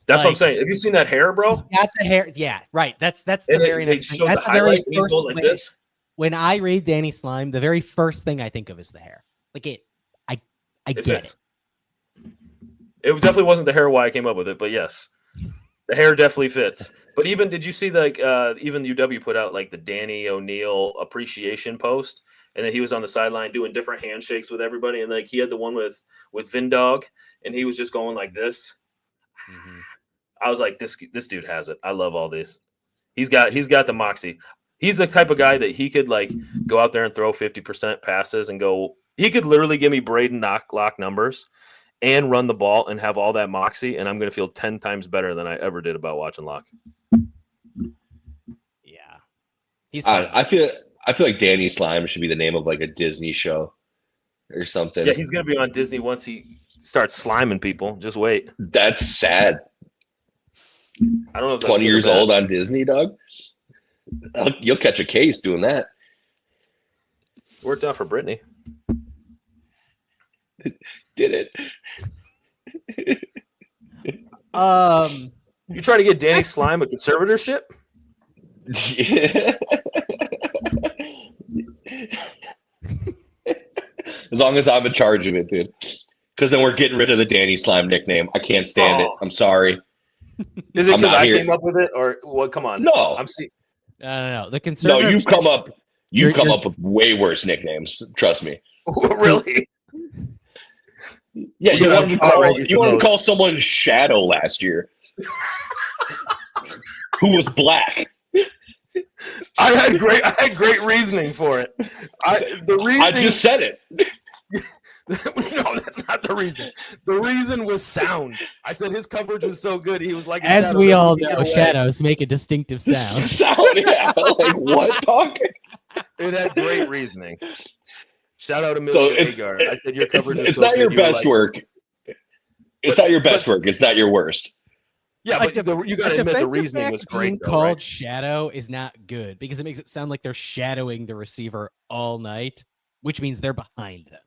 That's what I'm saying. Have you seen that hair, bro? He's got the hair. Yeah, right. That's the very next thing. That's the very first like this. When I read Danny Slime, the very first thing I think of is the hair. Like I get it. It definitely wasn't the hair why I came up with it, but yes, the hair definitely fits. But even did you see like even UW put out like the Danny O'Neal appreciation post, and then he was on the sideline doing different handshakes with everybody, and like he had the one with Vindog, and he was just going like this. Mm-hmm. I was like, this dude has it. I love all this. He's got the moxie. He's the type of guy that he could like go out there and throw 50% passes and go. He could literally give me Braden lock numbers and run the ball and have all that moxie, and I'm going to feel 10 times better than I ever did about watching Locke. Yeah, he's. I feel like Danny Slime should be the name of like a Disney show or something. Yeah, he's going to be on Disney once he starts sliming people. Just wait. That's sad. I don't know if that's 20 years old on Disney, Doug. You'll catch a case doing that. Worked out for Brittany. Did it? You try to get Danny Slime a conservatorship? Yeah. As long as I'm in charge of it, dude. Because then we're getting rid of the Danny Slime nickname. I can't stand it. I'm sorry. Is it because I came up with it, or what? Come on. No, I'm seeing. No. The conservative. No, you've come up. You've come up with way worse nicknames. Trust me. Really? Yeah, you wanted to call someone Shadow last year, who was black. I had great reasoning for it. I just said it. No, that's not the reason. The reason was sound. I said his coverage was so good. He was like, as we all know, shadows make a distinctive sound. Yeah. Like what? Talking. It had great reasoning. Shout out to Millie Hagar. I said your coverage. It's not your best work. It's not your best work. It's not your worst. Yeah, but you got to admit the reasoning was great. Being called shadow is not good because it makes it sound like they're shadowing the receiver all night, which means they're behind them.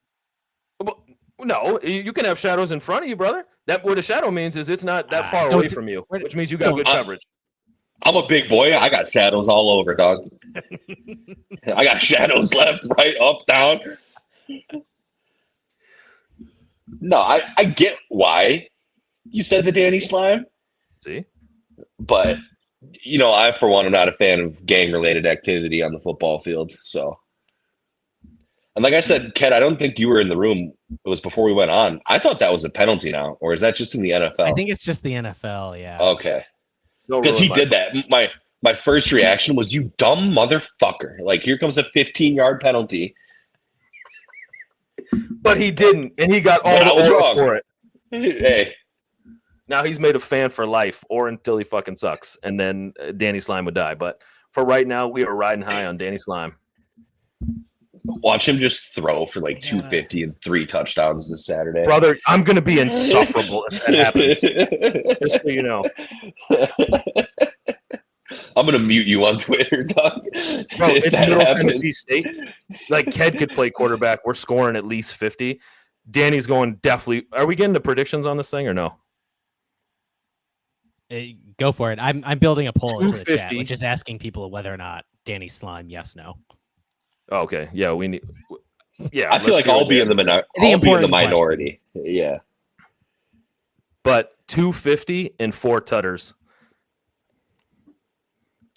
Well, no, you can have shadows in front of you, brother. That what a shadow means is it's not that far away from you, which means you got good coverage. I'm a big boy. I got shadows all over, dog. I got shadows left, right, up, down. No, I get why you said the Danny Slime. See? But, I, for one, am not a fan of gang-related activity on the football field, so. And like I said, Ken, I don't think you were in the room. It was before we went on. I thought that was a penalty now, or is that just in the NFL? I think it's just the NFL, yeah. Okay. Because he did that. My first reaction was, you dumb motherfucker. Like, here comes a 15-yard penalty. But he didn't, and he got all the wrong for it. Hey. Now he's made a fan for life, or until he fucking sucks, and then Danny Slime would die. But for right now, we are riding high on Danny Slime. Watch him just throw for like 250 and 3 touchdowns this Saturday. Brother, I'm going to be insufferable if that happens. Just so you know. I'm going to mute you on Twitter, Doug. Bro, it's Middle Tennessee State. Like, Ked could play quarterback. We're scoring at least 50. Danny's going definitely. Are we getting the predictions on this thing or no? Go for it. I'm building a poll into the chat, which is asking people whether or not Danny Slime, yes, no. Oh, okay. Yeah, we need. I feel like I'll be in the minority. Yeah. But 250 and 4 tutters.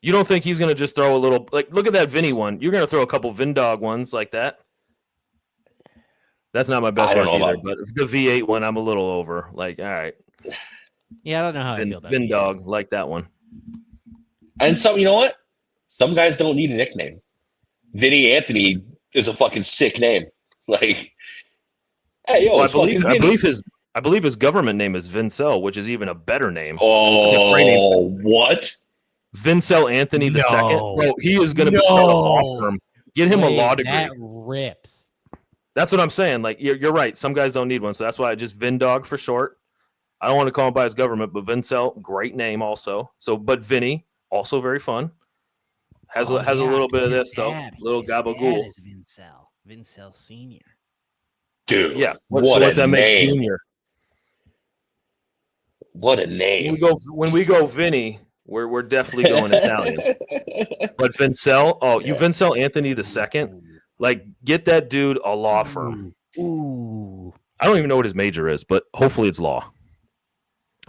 You don't think he's going to just throw a little, like, look at that Vinny one. You're going to throw a couple Vindog ones like that. That's not my best work either, but the V8 one, I'm a little over. Like, all right. Yeah, I don't know how I feel about Vindog, like that one. And some, you know what? Some guys don't need a nickname. Vinny Anthony is a fucking sick name. Like, hey, yo, I believe his government name is Vincel, which is even a better name. Oh, name. What? Vincel Anthony the second. Bro, he is going to start a law firm. Get him a law degree. That rips. That's what I'm saying. Like, you're right. Some guys don't need one, so that's why I just Vindog for short. I don't want to call him by his government, but Vincel, great name also. So, but Vinny, also very fun. Has a little bit of this though. Little gabagool. Is Vincel Senior. Dude, yeah. What's that make Junior? What a name! When we go Vinny, we're definitely going Italian. But Vincel, you Vincel Anthony the second, like get that dude a law firm. Ooh. I don't even know what his major is, but hopefully it's law.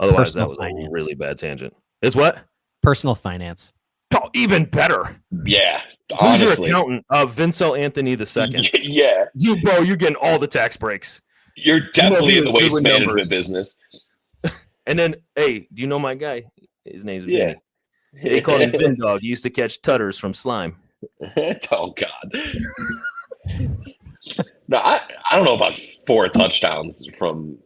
Otherwise, Personal that was finance. a really bad tangent. Is what? Personal finance. Oh, even better. Yeah, Who's honestly. your accountant? Vincel Anthony the second. Yeah, you're getting all the tax breaks. You're definitely in the waste management numbers. business. And then, hey, do you know my guy? His name's Yeah. Vinny. They called him Vindog. He used to catch tutters from slime. Oh God. No, I don't know about 4 touchdowns from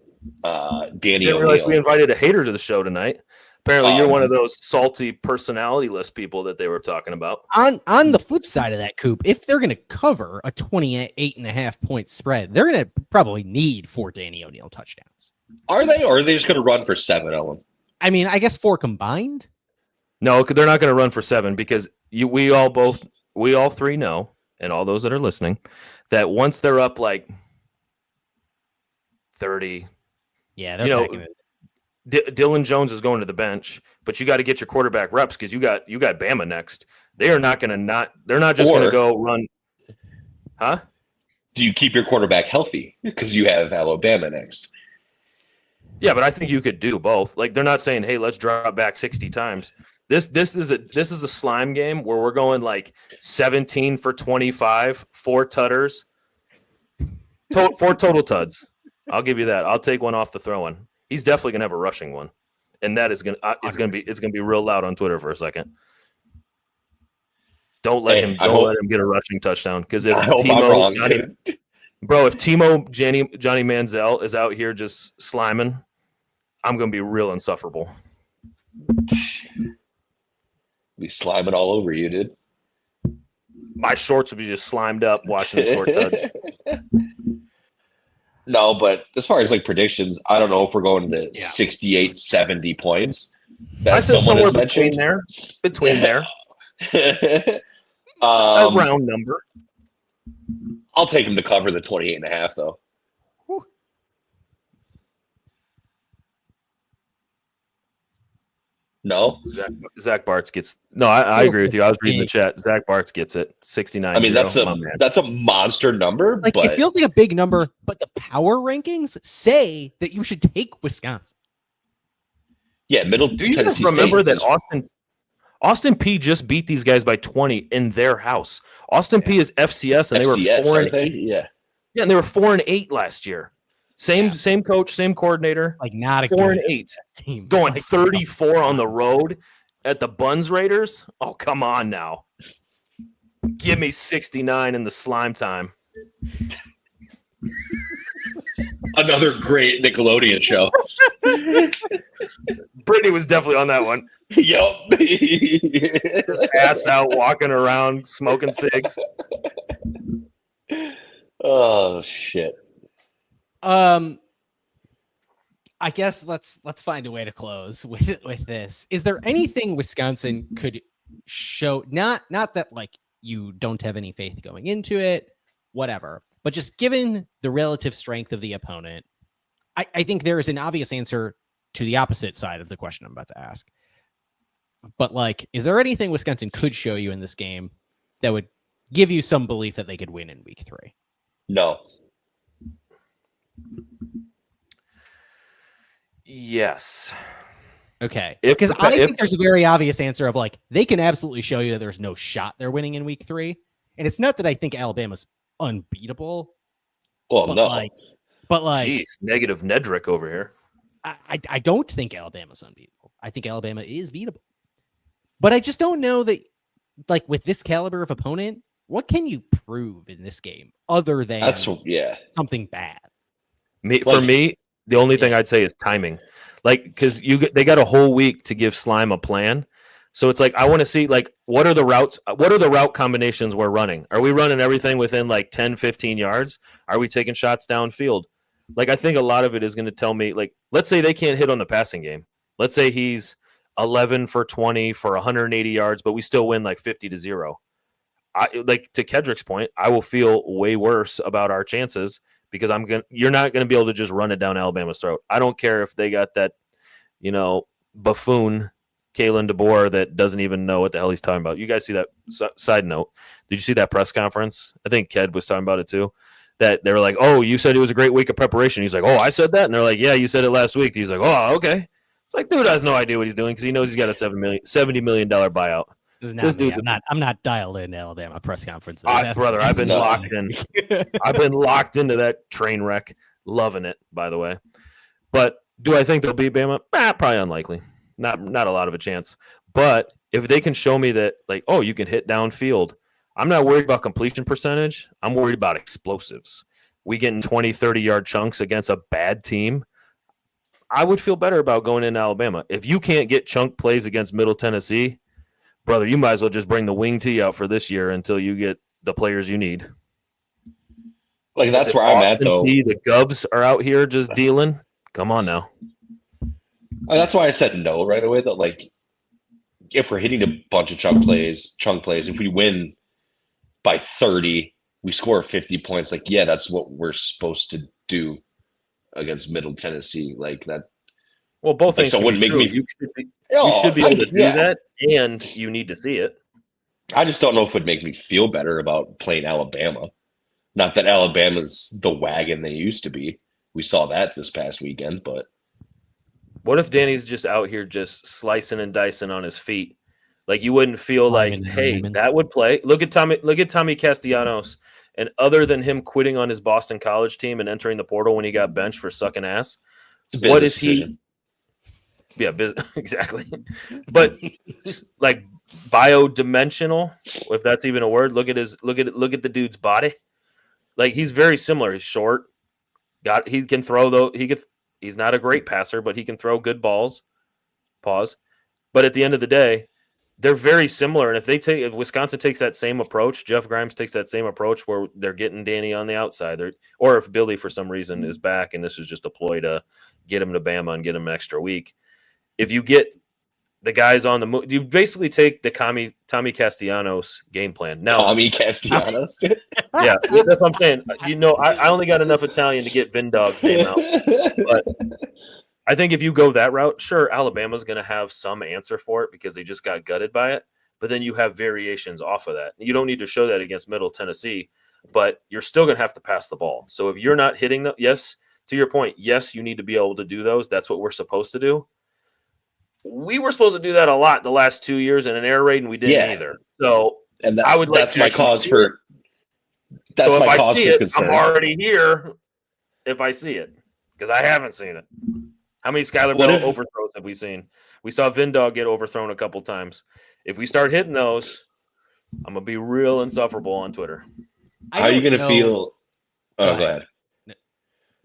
Danny. Didn't realize we invited a hater to the show tonight. Apparently, you're one of those salty personality list people that they were talking about. On the flip side of that, Coop, if they're going to cover a 28.5 point spread, they're going to probably need 4 Danny O'Neal touchdowns. Are they, or are they just going to run for 7, Owen? I mean, I guess 4 combined. No, they're not going to run for 7 because we all 3 know, and all those that are listening, that once they're up like 30, yeah, they're packing it. Dylan Jones is going to the bench, but you got to get your quarterback reps because you got Bama next. They are not going to they're not just going to go run. Huh? Do you keep your quarterback healthy because you have Alabama next? Yeah, but I think you could do both. Like they're not saying, "Hey, let's drop back 60 times." This is a slime game where we're going like 17 for 25, 4 tutters, 4 total tuds. I'll give you that. I'll take one off the throw-in. He's definitely gonna have a rushing one, and that is it's gonna be real loud on Twitter for a second. Don't let him get a rushing touchdown because if Timo Johnny Manziel is out here just sliming, I'm gonna be real insufferable. Be sliming all over you, dude. My shorts would be just slimed up watching the score touch. No, but as far as like predictions, I don't know if we're going to 68, 70 points. I said somewhere between there. A round number. I'll take him to cover the 28.5, though. Whew. No? Zach Bartz gets – no, I agree with you. I was reading the chat. Zach Bartz gets it. 69. I mean, that's a monster number. Like, but it feels like a big number, but the power rankings say that you should take Wisconsin. Yeah, Middle Do you Tennessee remember State that Austin P just beat these guys by 20 in their house? Austin P is FCS, and they were 4-8. Yeah, and they were 4-8 last year. Same coach, same coordinator. Like not a 4-8 team. going 34 on the road at the Buns Raiders. Oh, come on now. Give me 69 in the slime time. Another great Nickelodeon show. Brittany was definitely on that one. Yup. Ass out, walking around, smoking cigs. Oh shit. I guess let's find a way to close with this. Is there anything Wisconsin could show? Not that like you don't have any faith going into it, whatever, but just given the relative strength of the opponent, I think there is an obvious answer to the opposite side of the question I'm about to ask. But like, is there anything Wisconsin could show you in this game that would give you some belief that they could win in week 3? No. Yes. Okay. If Because the- I if- think there's a very obvious answer of like, they can absolutely show you that there's no shot they're winning in week 3. And it's not that I think Alabama's unbeatable, Well, but no. but Jeez, negative Nedrick over here. I don't think Alabama's unbeatable. I think Alabama is beatable. But I just don't know that, like, with this caliber of opponent, what can you prove in this game other than something bad? For me, the only thing I'd say is timing. Like, because they got a whole week to give Slime a plan. So it's like, I want to see, like, what are the route combinations we're running? Are we running everything within like 10, 15 yards? Are we taking shots downfield? Like, I think a lot of it is going to tell me, like, let's say they can't hit on the passing game. Let's say he's 11 for 20 for 180 yards, but we still win like 50-0. Like, to Kedrick's point, I will feel way worse about our chances because you're not going to be able to just run it down Alabama's throat. I don't care if they got that, buffoon Kalen DeBoer that doesn't even know what the hell he's talking about. You guys see that? Side note, did you see that press conference? I think Ked was talking about it too. That they were like, "Oh, you said it was a great week of preparation." He's like, "Oh, I said that," and they're like, "Yeah, you said it last week." He's like, "Oh, okay." It's like, dude has no idea what he's doing because he knows he's got a $70 million buyout. This dude, I'm not dialed in Alabama press conferences. Brother, I've been locked in. I've been locked into that train wreck. Loving it, by the way. But do I think they'll beat Bama? Probably unlikely. Not a lot of a chance. But if they can show me that, like, oh, you can hit downfield, I'm not worried about completion percentage. I'm worried about explosives. We getting 20, 30-yard chunks against a bad team. I would feel better about going into Alabama. If you can't get chunk plays against Middle Tennessee, brother, you might as well just bring the wing tee out for this year until you get the players you need. Like, that's where I'm at, though. The Gubs are out here just dealing. Come on now. That's why I said no right away. That, like, if we're hitting a bunch of chunk plays, if we win by 30, we score 50 points. Like, yeah, that's what we're supposed to do against Middle Tennessee. Like that. Well, both things. So it wouldn't make me. You should be able to do that, and you need to see it. I just don't know if it would make me feel better about playing Alabama. Not that Alabama's the wagon they used to be. We saw that this past weekend, but. What if Danny's just out here just slicing and dicing on his feet? Like, you wouldn't feel like, hey, that would play. Look at Tommy Castellanos. And other than him quitting on his Boston College team and entering the portal when he got benched for sucking ass, what is he? Yeah, exactly. But like biodimensional, if that's even a word. Look at the dude's body. Like, he's very similar. He's short. He can throw though. He's not a great passer, but he can throw good balls. Pause. But at the end of the day, they're very similar. And if Wisconsin takes that same approach, Jeff Grimes takes that same approach where they're getting Danny on the outside, or if Billy for some reason is back and this is just a ploy to get him to Bama and get him an extra week. If you get the guys on the move, you basically take the Tommy Castellanos game plan. Now, Tommy Castellanos? Yeah, that's what I'm saying. I only got enough Italian to get Vindog's name out. But I think if you go that route, sure, Alabama's going to have some answer for it because they just got gutted by it. But then you have variations off of that. You don't need to show that against Middle Tennessee, but you're still going to have to pass the ball. So if you're not hitting them, yes, to your point, yes, you need to be able to do those. That's what we're supposed to do. We were supposed to do that a lot the last 2 years in an air raid, and we didn't either. So I would like that's my cause for. That's so my cause for concern. I'm already here if I see it because I haven't seen it. How many Skylar Bell overthrows have we seen? We saw Vindog get overthrown a couple times. If we start hitting those, I'm gonna be real insufferable on Twitter. How are you gonna feel? Oh, go ahead.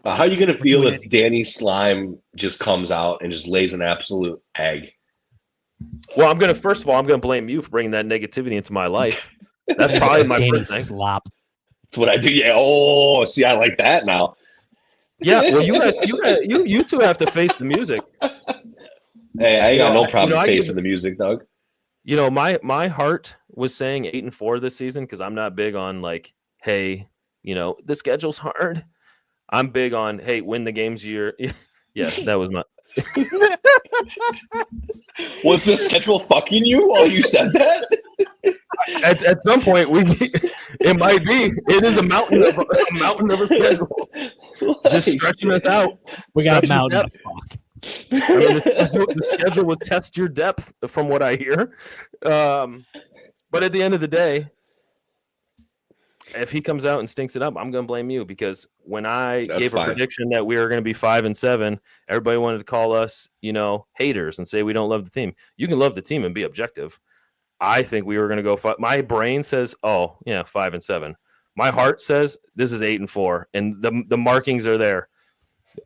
How are you gonna feel if Danny Slime just comes out and just lays an absolute egg? Well, I'm gonna blame you for bringing that negativity into my life. That's probably my first thing. Slop. That's what I do. Yeah. Oh, see, I like that now. Yeah. Well, you two have to face the music. Hey, I ain't got no problem facing the music, Doug. My heart was saying 8-4 this season because I'm not big on like, hey, the schedule's hard. I'm big on, hey, win the games you're. Yes, that was my. Was the schedule fucking you while you said that? At some point, it might be. It is a mountain of a schedule, just stretching us out. We got a mountain of fuck. I mean, the schedule would test your depth, from what I hear. But at the end of the day, if he comes out and stinks it up, I'm going to blame you, because when I gave a prediction that we were going to be 5-7, everybody wanted to call us, haters and say we don't love the team. You can love the team and be objective. I think we were going to go 5. My brain says, 5-7. My heart says this is 8-4, and the markings are there.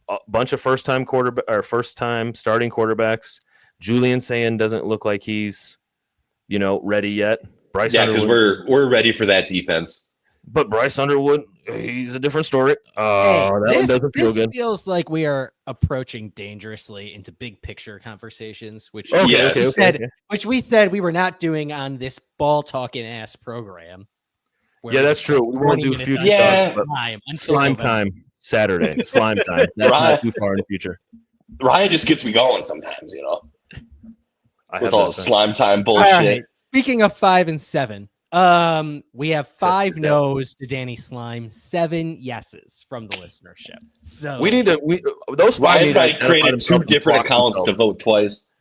A bunch of first-time starting quarterbacks. Julian saying doesn't look like he's, ready yet. Bryce, because we're ready for that defense. But Bryce Underwood, he's a different story. That one doesn't feel good. This feels like we are approaching dangerously into big picture conversations, which we said we were not doing on this ball talking ass program. Yeah, that's true. We won't do future slime time Saturday. Slime time. That's not too far in the future. Ryan just gets me going sometimes, with all the slime time bullshit. Right. Speaking of 5-7. We have 5 no's to Danny Slime, 7 yeses from the listenership. So we need to. Those 5 Ryan probably created 2 different accounts to vote twice.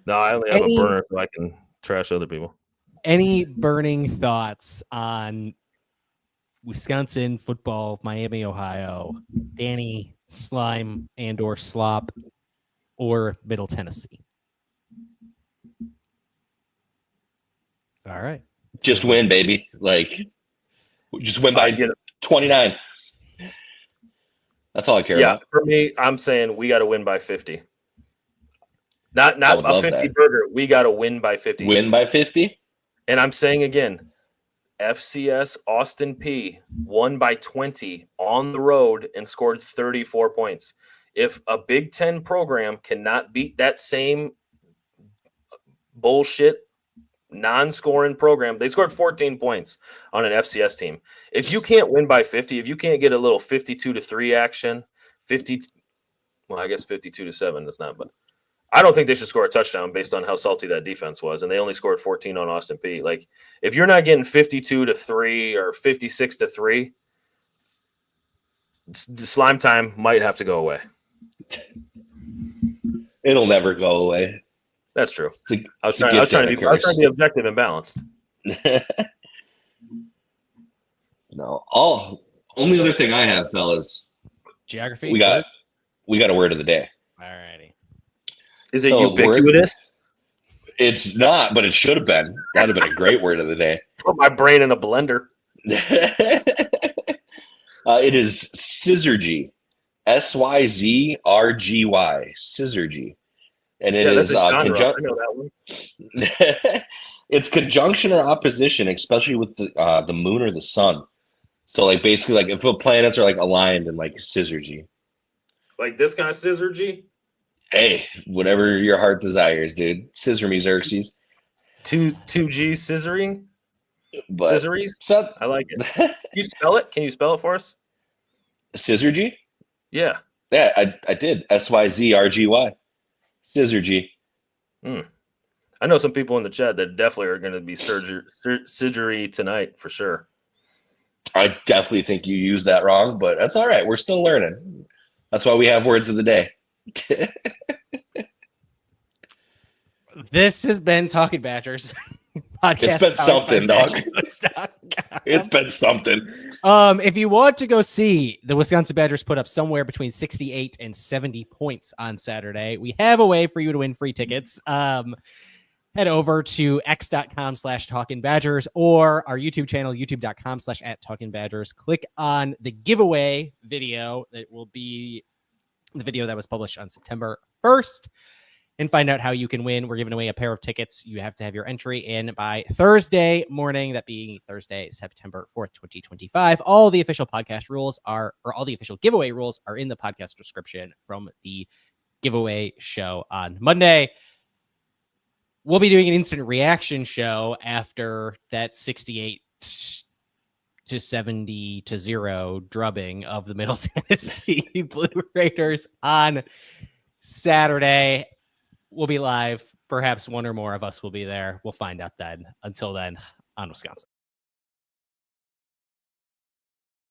No, I only have a burner so I can trash other people. Any burning thoughts on Wisconsin football, Miami, Ohio, Danny Slime and/or Slop, or Middle Tennessee? All right. Just win, baby. Just win by 29. That's all I care about. For me, I'm saying we got to win by 50. Not a 50 burger. We got to win by 50. Win by 50? And I'm saying again, FCS Austin P won by 20 on the road and scored 34 points. If a Big Ten program cannot beat that same bullshit non-scoring program, they scored 14 points on an FCS team. If you can't win by 50, if you can't get a little 52-3 action, 52-7, that's not, but I don't think they should score a touchdown based on how salty that defense was, and they only scored 14 on Austin P. If you're not getting 52-3 or 56-3, slime time might have to go away. It'll never go away. That's true. I was trying to be objective and balanced. No. Only other thing I have, fellas. Geography. We got a word of the day. All righty. Is it ubiquitous? It's not, but it should have been. That'd have been a great word of the day. Put my brain in a blender. It is syzygy. SYZRGY. Syzygy. And it is it's conjunction or opposition, especially with the moon or the sun. So basically if the planets are aligned in syzygy. Like this kind of syzygy? Hey, whatever your heart desires, dude. Scissor me, Xerxes. 2G scissoring? Scissories? I like it. Can you spell it? Can you spell it for us? Syzygy? Yeah. Yeah, I did. SYZRGY. Syzygy. I know some people in the chat that definitely are going to be surgery tonight for sure. I definitely think you used that wrong, but that's all right. We're still learning. That's why we have words of the day. This has been Talkin Badgers podcast. It's been something, dog. It's been something. If you want to go see the Wisconsin Badgers put up somewhere between 68 and 70 points on Saturday, we have a way for you to win free tickets. Head over to x.com/talkinbadgers or our YouTube channel, youtube.com/@talkinbadgers. Click on the giveaway video that will be the video that was published on September 1st. And find out how you can win. We're giving away a pair of tickets. You have to have your entry in by Thursday morning, that being Thursday, September 4th, 2025. All the official podcast rules all the official giveaway rules are in the podcast description from the giveaway show on Monday. We'll be doing an instant reaction show after that 68-70-0 drubbing of the Middle Tennessee Blue Raiders on Saturday. We'll be live. Perhaps one or more of us will be there. We'll find out then. Until then, on Wisconsin.